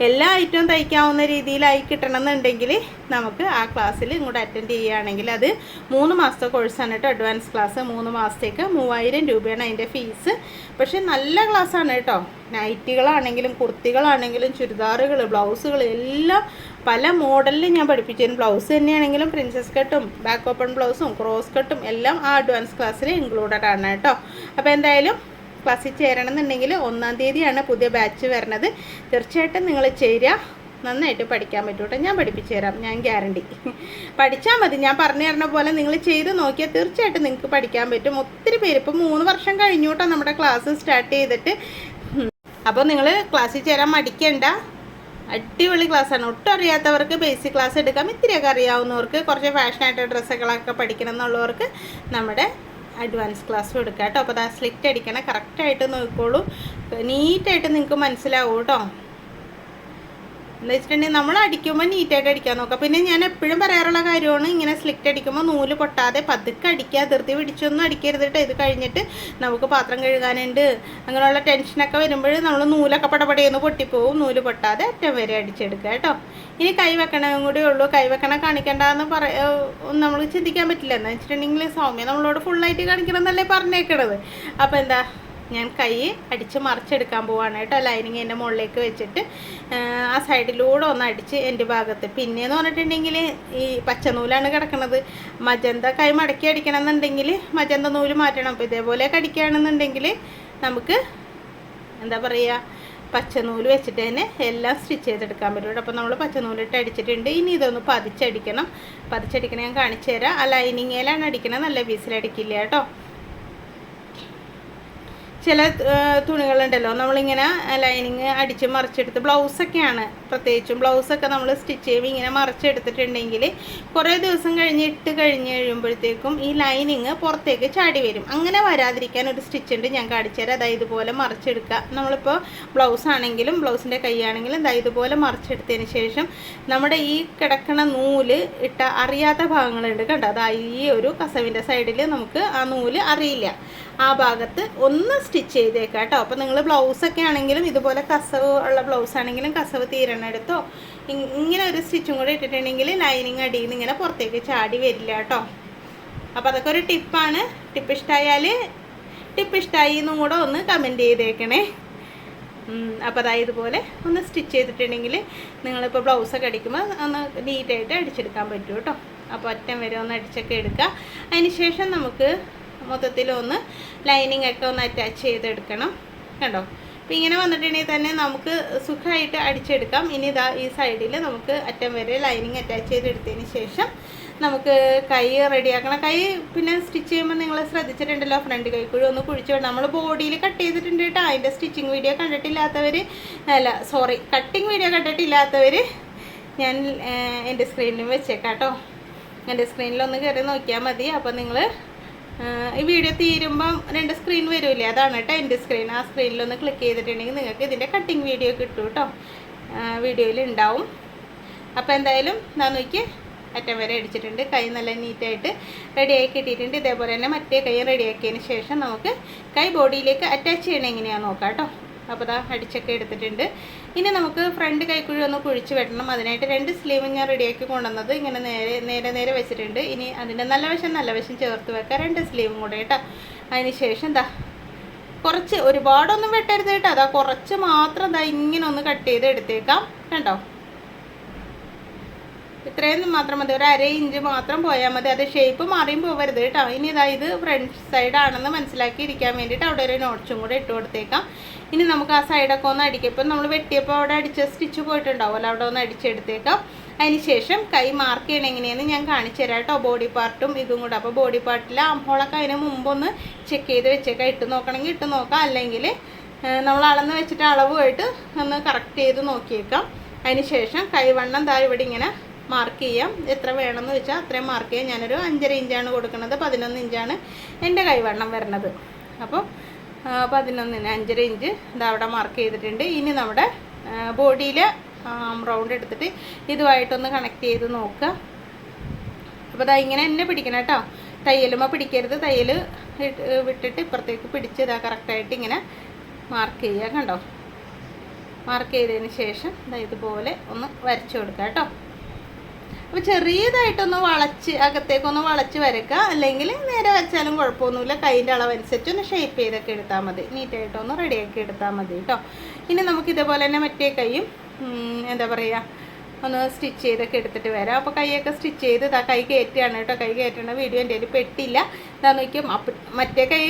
എല്ലാ ഐറ്റവും തയ്ക്കാവുന്ന രീതിയിലായി കിട്ടണമെന്നുണ്ടെങ്കിൽ നമുക്ക് ആ ക്ലാസ്സിൽ ഇങ്ങോട്ട് അറ്റൻഡ് ചെയ്യുകയാണെങ്കിൽ അത് 3 മാസത്തെ കോഴ്സാണ് കേട്ടോ. അഡ്വാൻസ് ക്ലാസ് 3 മാസത്തേക്ക് 3000 രൂപയാണ് അതിൻ്റെ ഫീസ്. പക്ഷേ നല്ല ക്ലാസ്സാണ് കേട്ടോ. നൈറ്റികളാണെങ്കിലും കുർത്തികളാണെങ്കിലും ചുരിദാറുകൾ ബ്ലൗസുകൾ എല്ലാം പല മോഡലിൽ ഞാൻ പഠിപ്പിച്ചു തരും. ബ്ലൗസ് തന്നെയാണെങ്കിലും പ്രിൻസസ് കട്ടും ബാക്ക് ഓപ്പൺ ബ്ലൗസും ക്രോസ് കട്ടും എല്ലാം ആ അഡ്വാൻസ് ക്ലാസ്സിൽ ഇൻക്ലൂഡഡ് ആണ് കേട്ടോ. അപ്പോൾ എന്തായാലും ക്ലാസ്സിൽ ചേരണമെന്നുണ്ടെങ്കിൽ 1-ാം തീയതിയാണ് പുതിയ ബാച്ച് വരുന്നത്. തീർച്ചയായിട്ടും നിങ്ങൾ ചേരുക. നന്നായിട്ട് പഠിക്കാൻ പറ്റും കേട്ടോ. ഞാൻ പഠിപ്പിച്ചു തരാം, ഞാൻ ഗ്യാരണ്ടി. പഠിച്ചാൽ മതി. ഞാൻ പറഞ്ഞു തരുന്ന പോലെ നിങ്ങൾ ചെയ്ത് നോക്കിയാൽ തീർച്ചയായിട്ടും നിങ്ങൾക്ക് പഠിക്കാൻ പറ്റും. ഒത്തിരി പേര് ഇപ്പോൾ 3 വർഷം കഴിഞ്ഞു കേട്ടോ നമ്മുടെ ക്ലാസ് സ്റ്റാർട്ട് ചെയ്തിട്ട്. അപ്പോൾ നിങ്ങൾ ക്ലാസ്സിൽ ചേരാൻ മടിക്കേണ്ട. അടിപൊളി ക്ലാസ്സാണ്. ഒട്ടും അറിയാത്തവർക്ക് ബേസിക് ക്ലാസ് എടുക്കാം. ഇത്തിരിയൊക്കെ അറിയാവുന്നവർക്ക് കുറച്ച് ഫാഷനായിട്ട് ഡ്രസ്സുകളൊക്കെ പഠിക്കണം എന്നുള്ളവർക്ക് നമ്മുടെ അഡ്വാൻസ് ക്ലാസ്സും എടുക്കാം കേട്ടോ. അപ്പോൾ അത് സ്ലിറ്റ് അടിക്കണം, കറക്റ്റായിട്ട് നോക്കിക്കോളൂ. നീറ്റായിട്ട് നിങ്ങൾക്ക് മനസ്സിലാവും കേട്ടോ. എന്താ വെച്ചിട്ടുണ്ടെങ്കിൽ നമ്മൾ അടിക്കുമ്പോൾ നീറ്റായിട്ട് അടിക്കാൻ നോക്കാം. പിന്നെ ഞാൻ എപ്പോഴും പറയാറുള്ള കാര്യമാണ്, ഇങ്ങനെ സ്ലിറ്റ് അടിക്കുമ്പോൾ നൂല് പൊട്ടാതെ പതുക്കെ അടിക്കുക. ധൃതി പിടിച്ചൊന്നും അടിക്കരുത് കേട്ടോ. ഇത് കഴിഞ്ഞിട്ട് നമുക്ക് പാത്രം കഴുകാനുണ്ട് അങ്ങനെയുള്ള ടെൻഷനൊക്കെ വരുമ്പോൾ നമ്മൾ നൂലൊക്കെ പടപടയെന്ന് പൊട്ടിപ്പോവും. നൂല് പൊട്ടാതെ അറ്റം വരെ അടിച്ചെടുക്കുക കേട്ടോ. ഇനി കൈ വെക്കണം കൂടി ഉള്ളൂ. കൈ വെക്കണം കാണിക്കണ്ടെന്ന് നമ്മൾ ചിന്തിക്കാൻ പറ്റില്ല. എന്ന് വെച്ചിട്ടുണ്ടെങ്കിൽ സൗമ്യ നമ്മളോട് ഫുള്ളായിട്ട് കാണിക്കണം എന്നല്ലേ പറഞ്ഞേക്കണത്. അപ്പോൾ എന്താ, ഞാൻ കൈ അടിച്ച് മറിച്ചെടുക്കാൻ പോവാണ് കേട്ടോ. ലൈനിങ് എൻ്റെ മുകളിലേക്ക് വെച്ചിട്ട് ആ സൈഡിലൂടെ ഒന്ന് അടിച്ച് എൻ്റെ ഭാഗത്ത്. പിന്നെയെന്ന് പറഞ്ഞിട്ടുണ്ടെങ്കിൽ ഈ പച്ചനൂലാണ് കിടക്കുന്നത്. മജന്ത കൈ മടക്കി അടിക്കണം എന്നുണ്ടെങ്കിൽ മജന്ത നൂല് മാറ്റണം. അപ്പോൾ ഇതേപോലെ അടിക്കുകയാണെന്നുണ്ടെങ്കിൽ നമുക്ക് എന്താ പറയുക, പച്ചനൂല് വെച്ചിട്ട് തന്നെ എല്ലാം സ്റ്റിച്ച് ചെയ്തെടുക്കാൻ പറ്റും. അപ്പോൾ നമ്മൾ പച്ചനൂലിട്ട് അടിച്ചിട്ടുണ്ട്. ഇനി ഇതൊന്ന് പതിച്ചടിക്കണം. ഞാൻ കാണിച്ചു തരാം. ആ ലൈനിങ്ങേലാണ് അടിക്കണം, നല്ല പീസിലടിക്കില്ല കേട്ടോ. ചില തുണികളുണ്ടല്ലോ നമ്മളിങ്ങനെ ലൈനിങ് അടിച്ച് മറിച്ചെടുത്ത്, ബ്ലൗസൊക്കെയാണ് പ്രത്യേകിച്ചും, ബ്ലൗസൊക്കെ നമ്മൾ സ്റ്റിച്ച് ചെയ്യുമ്പോൾ ഇങ്ങനെ മറിച്ചെടുത്തിട്ടുണ്ടെങ്കിൽ കുറേ ദിവസം കഴിഞ്ഞ് കഴിയുമ്പോഴത്തേക്കും ഈ ലൈനിങ് പുറത്തേക്ക് ചാടി വരും. അങ്ങനെ വരാതിരിക്കാൻ ഒരു സ്റ്റിച്ച് ഉണ്ട്, ഞാൻ കാണിച്ചു തരാം. അതായത് ഇതുപോലെ മറിച്ചെടുക്കുക. നമ്മളിപ്പോൾ ബ്ലൗസ് ആണെങ്കിലും ബ്ലൗസിൻ്റെ കൈയാണെങ്കിലും അതായത് ഇതുപോലെ മറിച്ചെടുത്തതിന് ശേഷം നമ്മുടെ ഈ കിടക്കണ നൂല് ഇട്ട അറിയാത്ത ഭാഗങ്ങളുണ്ട് കണ്ടോ. അതായത് ഈ ഒരു കസവിൻ്റെ സൈഡിൽ നമുക്ക് ആ നൂല് അറിയില്ല. ആ ഭാഗത്ത് ഒന്ന് സ്റ്റിച്ച് ചെയ്തേക്കാം കേട്ടോ. അപ്പോൾ നിങ്ങൾ ബ്ലൗസൊക്കെ ആണെങ്കിലും ഇതുപോലെ കസവ് ഉള്ള ബ്ലൗസ് ആണെങ്കിലും കസവ് തീരണടുത്തോ ഇങ്ങനെ ഒരു സ്റ്റിച്ചും കൂടെ ഇട്ടിട്ടുണ്ടെങ്കിൽ ലൈനിങ് അടിയിൽ നിന്ന് ഇങ്ങനെ പുറത്തേക്ക് ചാടി വരില്ല കേട്ടോ. അപ്പോൾ അതൊക്കെ ഒരു ടിപ്പാണ്. ടിപ്പ് ഇഷ്ടമായി എന്നും കൂടെ ഒന്ന് കമൻറ്റ് ചെയ്തേക്കണേ. അപ്പോൾ അതായത് ഇതുപോലെ ഒന്ന് സ്റ്റിച്ച് ചെയ്തിട്ടുണ്ടെങ്കിൽ നിങ്ങളിപ്പോൾ ബ്ലൗസൊക്കെ അടിക്കുമ്പോൾ ഒന്ന് നീറ്റായിട്ട് അടിച്ചെടുക്കാൻ പറ്റും കേട്ടോ. അപ്പോൾ അറ്റം വരെ ഒന്ന് അടിച്ചൊക്കെ എടുക്കുക. അതിന് ശേഷം നമുക്ക് മൊത്തത്തിലൊന്ന് ലൈനിങ് ഒക്കെ ഒന്ന് അറ്റാച്ച് ചെയ്തെടുക്കണം കണ്ടോ. അപ്പോൾ ഇങ്ങനെ വന്നിട്ടുണ്ടെങ്കിൽ തന്നെ നമുക്ക് സുഖമായിട്ട് അടിച്ചെടുക്കാം. ഇനി ഇതാ ഈ സൈഡിൽ നമുക്ക് അറ്റം വരെ ലൈനിങ് അറ്റാച്ച് ചെയ്തെടുത്തതിന് ശേഷം നമുക്ക് കൈ റെഡിയാക്കണം. കൈ പിന്നെ സ്റ്റിച്ച് ചെയ്യുമ്പോൾ നിങ്ങൾ ശ്രദ്ധിച്ചിട്ടുണ്ടല്ലോ, ഫ്രണ്ട് കൈക്കുഴി ഒന്ന് കുഴിച്ച് വേണം. നമ്മൾ ബോഡിയിൽ കട്ട് ചെയ്തിട്ടുണ്ട് കേട്ടോ. അതിൻ്റെ സ്റ്റിച്ചിങ് വീഡിയോ കണ്ടിട്ടില്ലാത്തവർ കട്ടിങ് വീഡിയോ കണ്ടിട്ടില്ലാത്തവർ ഞാൻ എൻ്റെ സ്ക്രീനിൽ വെച്ചേക്കാം കേട്ടോ. എൻ്റെ സ്ക്രീനിലൊന്ന് കയറി നോക്കിയാൽ മതി. അപ്പോൾ നിങ്ങൾ ഈ വീഡിയോ തീരുമ്പം 2 സ്ക്രീൻ വരില്ലേ, അതാണ് കേട്ടോ എൻ്റെ സ്ക്രീൻ. ആ സ്ക്രീനിലൊന്ന് ക്ലിക്ക് ചെയ്തിട്ടുണ്ടെങ്കിൽ നിങ്ങൾക്ക് ഇതിൻ്റെ കട്ടിങ് വീഡിയോ കിട്ടും കേട്ടോ. വീഡിയോയിൽ ഉണ്ടാവും. അപ്പോൾ എന്തായാലും ഞാൻ നോക്കി അറ്റം വരെ അടിച്ചിട്ടുണ്ട്. കൈ നല്ല നീറ്റായിട്ട് റെഡിയാക്കി കിട്ടിയിട്ടുണ്ട്. ഇതേപോലെ തന്നെ മറ്റേ കൈ റെഡിയാക്കിയതിന് ശേഷം നമുക്ക് കൈ ബോഡിയിലേക്ക് അറ്റാച്ച് ചെയ്യണം എങ്ങനെയാണെന്ന് നോക്കാം കേട്ടോ. അപ്പോൾ ഇതാ അടിച്ചൊക്കെ എടുത്തിട്ടുണ്ട്. ഇനി നമുക്ക് ഫ്രണ്ട് കൈക്കുഴി ഒന്ന് കുഴിച്ച് വെട്ടണം. അതിനായിട്ട് 2 സ്ലീവ് ഞാൻ റെഡിയാക്കി കൊണ്ടുവന്നത് ഇങ്ങനെ നേരെ വെച്ചിട്ടുണ്ട്. ഇനി അതിൻ്റെ നല്ല വശം ചേർത്ത് വെക്കാം, 2 സ്ലീവും കൂടെ കേട്ടോ. അതിന് ശേഷം എന്താ കുറച്ച്, ഒരുപാടൊന്നും വെട്ടരുത് കേട്ടോ. അതാ കുറച്ച് മാത്രം ഇതാ ഇങ്ങനെ ഒന്ന് കട്ട് ചെയ്ത് എടുത്തേക്കാം കണ്ടോ. ഇത്രയും മാത്രം മതി, ഒരു 1/2 ഇഞ്ച് മാത്രം പോയാൽ മതി. അത് ഷേപ്പ് മാറിയും പോകരുത് കേട്ടോ. ഇനി ഇത് ഫ്രണ്ട് സൈഡാണെന്ന് മനസ്സിലാക്കി ഇരിക്കാൻ വേണ്ടിയിട്ട് അവിടെ ഒരു നോട്ട്സും കൂടെ ഇട്ട് കൊടുത്തേക്കാം. ഇനി നമുക്ക് ആ സൈഡൊക്കെ ഒന്ന് അടിക്കാം. ഇപ്പം നമ്മൾ വെട്ടിയപ്പോൾ അവിടെ അടിച്ച സ്റ്റിച്ച് പോയിട്ടുണ്ടാവുമല്ലോ, അവിടെ ഒന്ന് അടിച്ചെടുത്തേക്കാം. അതിന് ശേഷം കൈ മാർക്ക് ചെയ്യണം എങ്ങനെയാണെന്ന് ഞാൻ കാണിച്ചു തരാം കേട്ടോ. ബോഡി പാർട്ടും ഇതും കൂടെ. അപ്പോൾ ബോഡി പാർട്ടിൽ ആംഹോളൊക്കെ അതിന് മുമ്പൊന്ന് ചെക്ക് ചെയ്ത് വെച്ചേക്കാം. ഇട്ട് നോക്കണമെങ്കിൽ ഇട്ട് നോക്കാം, അല്ലെങ്കിൽ നമ്മൾ അളന്ന് വെച്ചിട്ട് അളവുമായിട്ട് ഒന്ന് കറക്റ്റ് ചെയ്ത് നോക്കിയേക്കാം. അതിന് ശേഷം കൈവണ്ണം ദാ ഇവിടെ ഇങ്ങനെ മാർക്ക് ചെയ്യാം. എത്ര വേണമെന്ന് വെച്ചാൽ അത്രയും മാർക്ക് ചെയ്യാം. ഞാനൊരു 5.5 ഇഞ്ചാണ് കൊടുക്കുന്നത്. 11 ഇഞ്ചാണ് എൻ്റെ കൈവണ്ണം വരുന്നത്. അപ്പോൾ 11-ന് 5.5 ഇഞ്ച് ഇതവിടെ മാർക്ക് ചെയ്തിട്ടുണ്ട്. ഇനി നമ്മുടെ ബോഡിയിൽ റൗണ്ട് എടുത്തിട്ട് ഇതുമായിട്ടൊന്ന് കണക്ട് ചെയ്ത് നോക്കുക. അപ്പോൾ ഇതാ ഇങ്ങനെ തന്നെ പിടിക്കണം കേട്ടോ, തയ്യലുമ്പോൾ പിടിക്കരുത്. തയ്യൽ വിട്ടിട്ട് ഇപ്പുറത്തേക്ക് പിടിച്ച് ഇതാ കറക്റ്റായിട്ട് ഇങ്ങനെ മാർക്ക് ചെയ്യുക. കണ്ടോ, മാർക്ക് ചെയ്തതിന് ശേഷം ഇതാ ഇതുപോലെ ഒന്ന് വരച്ചു കൊടുക്കുക കേട്ടോ. അപ്പോൾ ചെറിയതായിട്ടൊന്ന് വളച്ച് അകത്തേക്കൊന്ന് വളച്ച് വരയ്ക്കുക, അല്ലെങ്കിൽ നേരെ വരച്ചാലും കുഴപ്പമൊന്നുമില്ല. കൈൻ്റെ അളവനുസരിച്ച് ഒന്ന് ഷേപ്പ് ചെയ്തൊക്കെ എടുത്താൽ മതി, നീറ്റായിട്ടൊന്ന് റെഡിയാക്കി എടുത്താൽ മതി കേട്ടോ. ഇനി നമുക്ക് ഇതേപോലെ തന്നെ മറ്റേ കൈയും എന്താ പറയുക ഒന്ന് സ്റ്റിച്ച് ചെയ്തൊക്കെ എടുത്തിട്ട് വരാം. അപ്പോൾ കൈയൊക്കെ സ്റ്റിച്ച് ചെയ്ത് ഇതാ കൈ കയറ്റുകയാണ് കേട്ടോ. കൈ കയറ്റേണ്ട വീഡിയോ എൻ്റെ കയ്യിൽ പെട്ടില്ല. ഇതാ നോക്കിയും മറ്റേ കൈ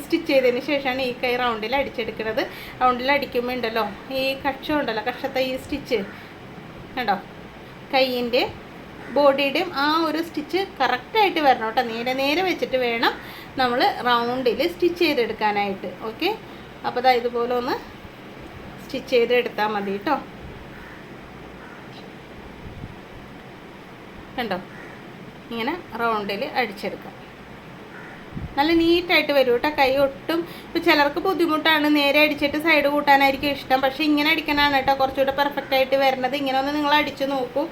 സ്റ്റിച്ച് ചെയ്തതിന് ശേഷമാണ് ഈ കൈ റൗണ്ടിൽ അടിച്ചെടുക്കുന്നത്. റൗണ്ടിൽ അടിക്കുമ്പോൾ ഉണ്ടല്ലോ ഈ കക്ഷം ഉണ്ടല്ലോ, കക്ഷത്തെ ഈ സ്റ്റിച്ച് കണ്ടോ, കൈയിൻ്റെ ബോഡിയുടെയും ആ ഒരു സ്റ്റിച്ച് കറക്റ്റായിട്ട് വരണം കേട്ടോ. നേരെ വെച്ചിട്ട് വേണം നമ്മൾ റൗണ്ടിൽ സ്റ്റിച്ച് ചെയ്തെടുക്കാനായിട്ട്. ഓക്കെ, അപ്പോൾ ഇതാ ഇതുപോലെ ഒന്ന് സ്റ്റിച്ച് ചെയ്തെടുത്താൽ മതി കേട്ടോ. കണ്ടോ, ഇങ്ങനെ റൗണ്ടിൽ അടിച്ചെടുക്കാം. നല്ല നീറ്റായിട്ട് വരും കേട്ടോ. കൈ ഒട്ടും ഇപ്പോൾ ചിലർക്ക് ബുദ്ധിമുട്ടാണ്, നേരെ അടിച്ചിട്ട് സൈഡ് കൂട്ടാനായിരിക്കും ഇഷ്ടം. പക്ഷേ ഇങ്ങനെ അടിക്കാനാണ് കേട്ടോ കുറച്ചുകൂടെ പെർഫെക്റ്റ് ആയിട്ട് വരുന്നത്. ഇങ്ങനെ ഒന്ന് നിങ്ങൾ അടിച്ച് നോക്കൂ.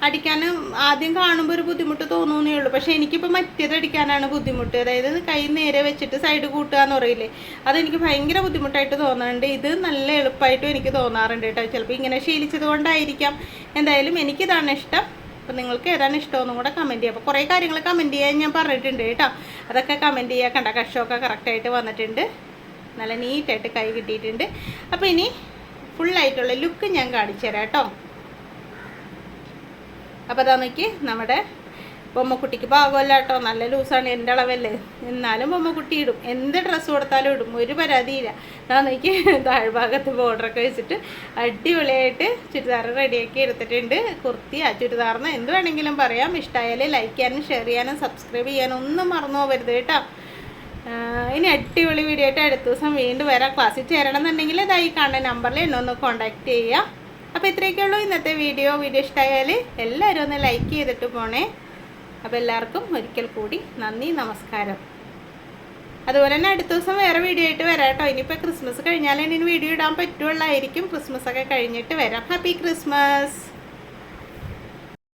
അടിക്കാൻ ആദ്യം കാണുമ്പോൾ ഒരു ബുദ്ധിമുട്ട് തോന്നുന്നേ ഉള്ളൂ. പക്ഷേ എനിക്കിപ്പോൾ മറ്റേത് അടിക്കാനാണ് ബുദ്ധിമുട്ട്. അതായത് കൈ നേരെ വെച്ചിട്ട് സൈഡ് കൂട്ടുക എന്ന് പറയില്ലേ, അതെനിക്ക് ഭയങ്കര ബുദ്ധിമുട്ടായിട്ട് തോന്നാറുണ്ട്. ഇത് നല്ല എളുപ്പമായിട്ടും എനിക്ക് തോന്നാറുണ്ട് കേട്ടോ. ചിലപ്പോൾ ഇങ്ങനെ ശീലിച്ചത് കൊണ്ടായിരിക്കാം. എന്തായാലും എനിക്കിതാണ് ഇഷ്ടം. അപ്പോൾ നിങ്ങൾക്ക് ഏതാണ് ഇഷ്ടമെന്നും കൂടെ കമൻറ്റ് ചെയ്യുക. അപ്പോൾ കുറേ കാര്യങ്ങൾ കമൻറ്റ് ചെയ്യാൻ ഞാൻ പറഞ്ഞിട്ടുണ്ട് കേട്ടോ. അതൊക്കെ കമൻറ്റ് ചെയ്യുക. കണ്ട കഷമൊക്കെ കറക്റ്റായിട്ട് വന്നിട്ടുണ്ട്, നല്ല നീറ്റായിട്ട് കൈ കിട്ടിയിട്ടുണ്ട്. അപ്പോൾ ഇനി ഫുള്ളായിട്ടുള്ള ലുക്ക് ഞാൻ കാണിച്ചു തരാം കേട്ടോ. അപ്പോൾ അതാ നോക്കി, നമ്മുടെ ബൊമ്മക്കുട്ടിക്ക് പാകമല്ല കേട്ടോ, നല്ല ലൂസാണ്, എൻ്റെ അളവല്ലേ. എന്നാലും ബൊമ്മക്കുട്ടി ഇടും, എന്ത് ഡ്രസ്സ് കൊടുത്താലും ഇടും, ഒരു പരാതിയില്ല. ഞാൻ നോക്കി താഴ്ഭാഗത്ത് ബോർഡറൊക്കെ വെച്ചിട്ട് അടിപൊളിയായിട്ട് ചുരിദാർ റെഡിയാക്കി എടുത്തിട്ടുണ്ട്. കുർത്തിയാ ചുരിദാറിന് എന്ത് വേണമെങ്കിലും പറയാം. ഇഷ്ടമായാൽ ലൈക്ക് ചെയ്യാനും ഷെയർ ചെയ്യാനും സബ്സ്ക്രൈബ് ചെയ്യാനും ഒന്നും മറന്നു പോകരുത് കേട്ടോ. ഇനി അടിപൊളി വീഡിയോ ആയിട്ട് അടുത്ത ദിവസം വീണ്ടും വരാം. ക്ലാസ്സിൽ ചേരണം എന്നുണ്ടെങ്കിൽ ഇതായി കാണുന്ന നമ്പറിൽ എന്നെ ഒന്ന് കോൺടാക്റ്റ് ചെയ്യുക. അപ്പോൾ ഇത്രയൊക്കെ ഉള്ളൂ ഇന്നത്തെ വീഡിയോ. ഇഷ്ടമായാൽ എല്ലാവരും ഒന്ന് ലൈക്ക് ചെയ്തിട്ട് പോണേ. അപ്പോൾ എല്ലാവർക്കും ഒരിക്കൽ കൂടി നന്ദി, നമസ്കാരം. അതുപോലെ തന്നെ അടുത്ത ദിവസം വേറെ വീഡിയോ ആയിട്ട് വരാം കേട്ടോ. ഇനിയിപ്പോൾ ക്രിസ്മസ് കഴിഞ്ഞാലേ ഇനി വീഡിയോ ഇടാൻ പറ്റുള്ളായിരിക്കും. ക്രിസ്മസ് ഒക്കെ കഴിഞ്ഞിട്ട് വരാം. Happy Christmas.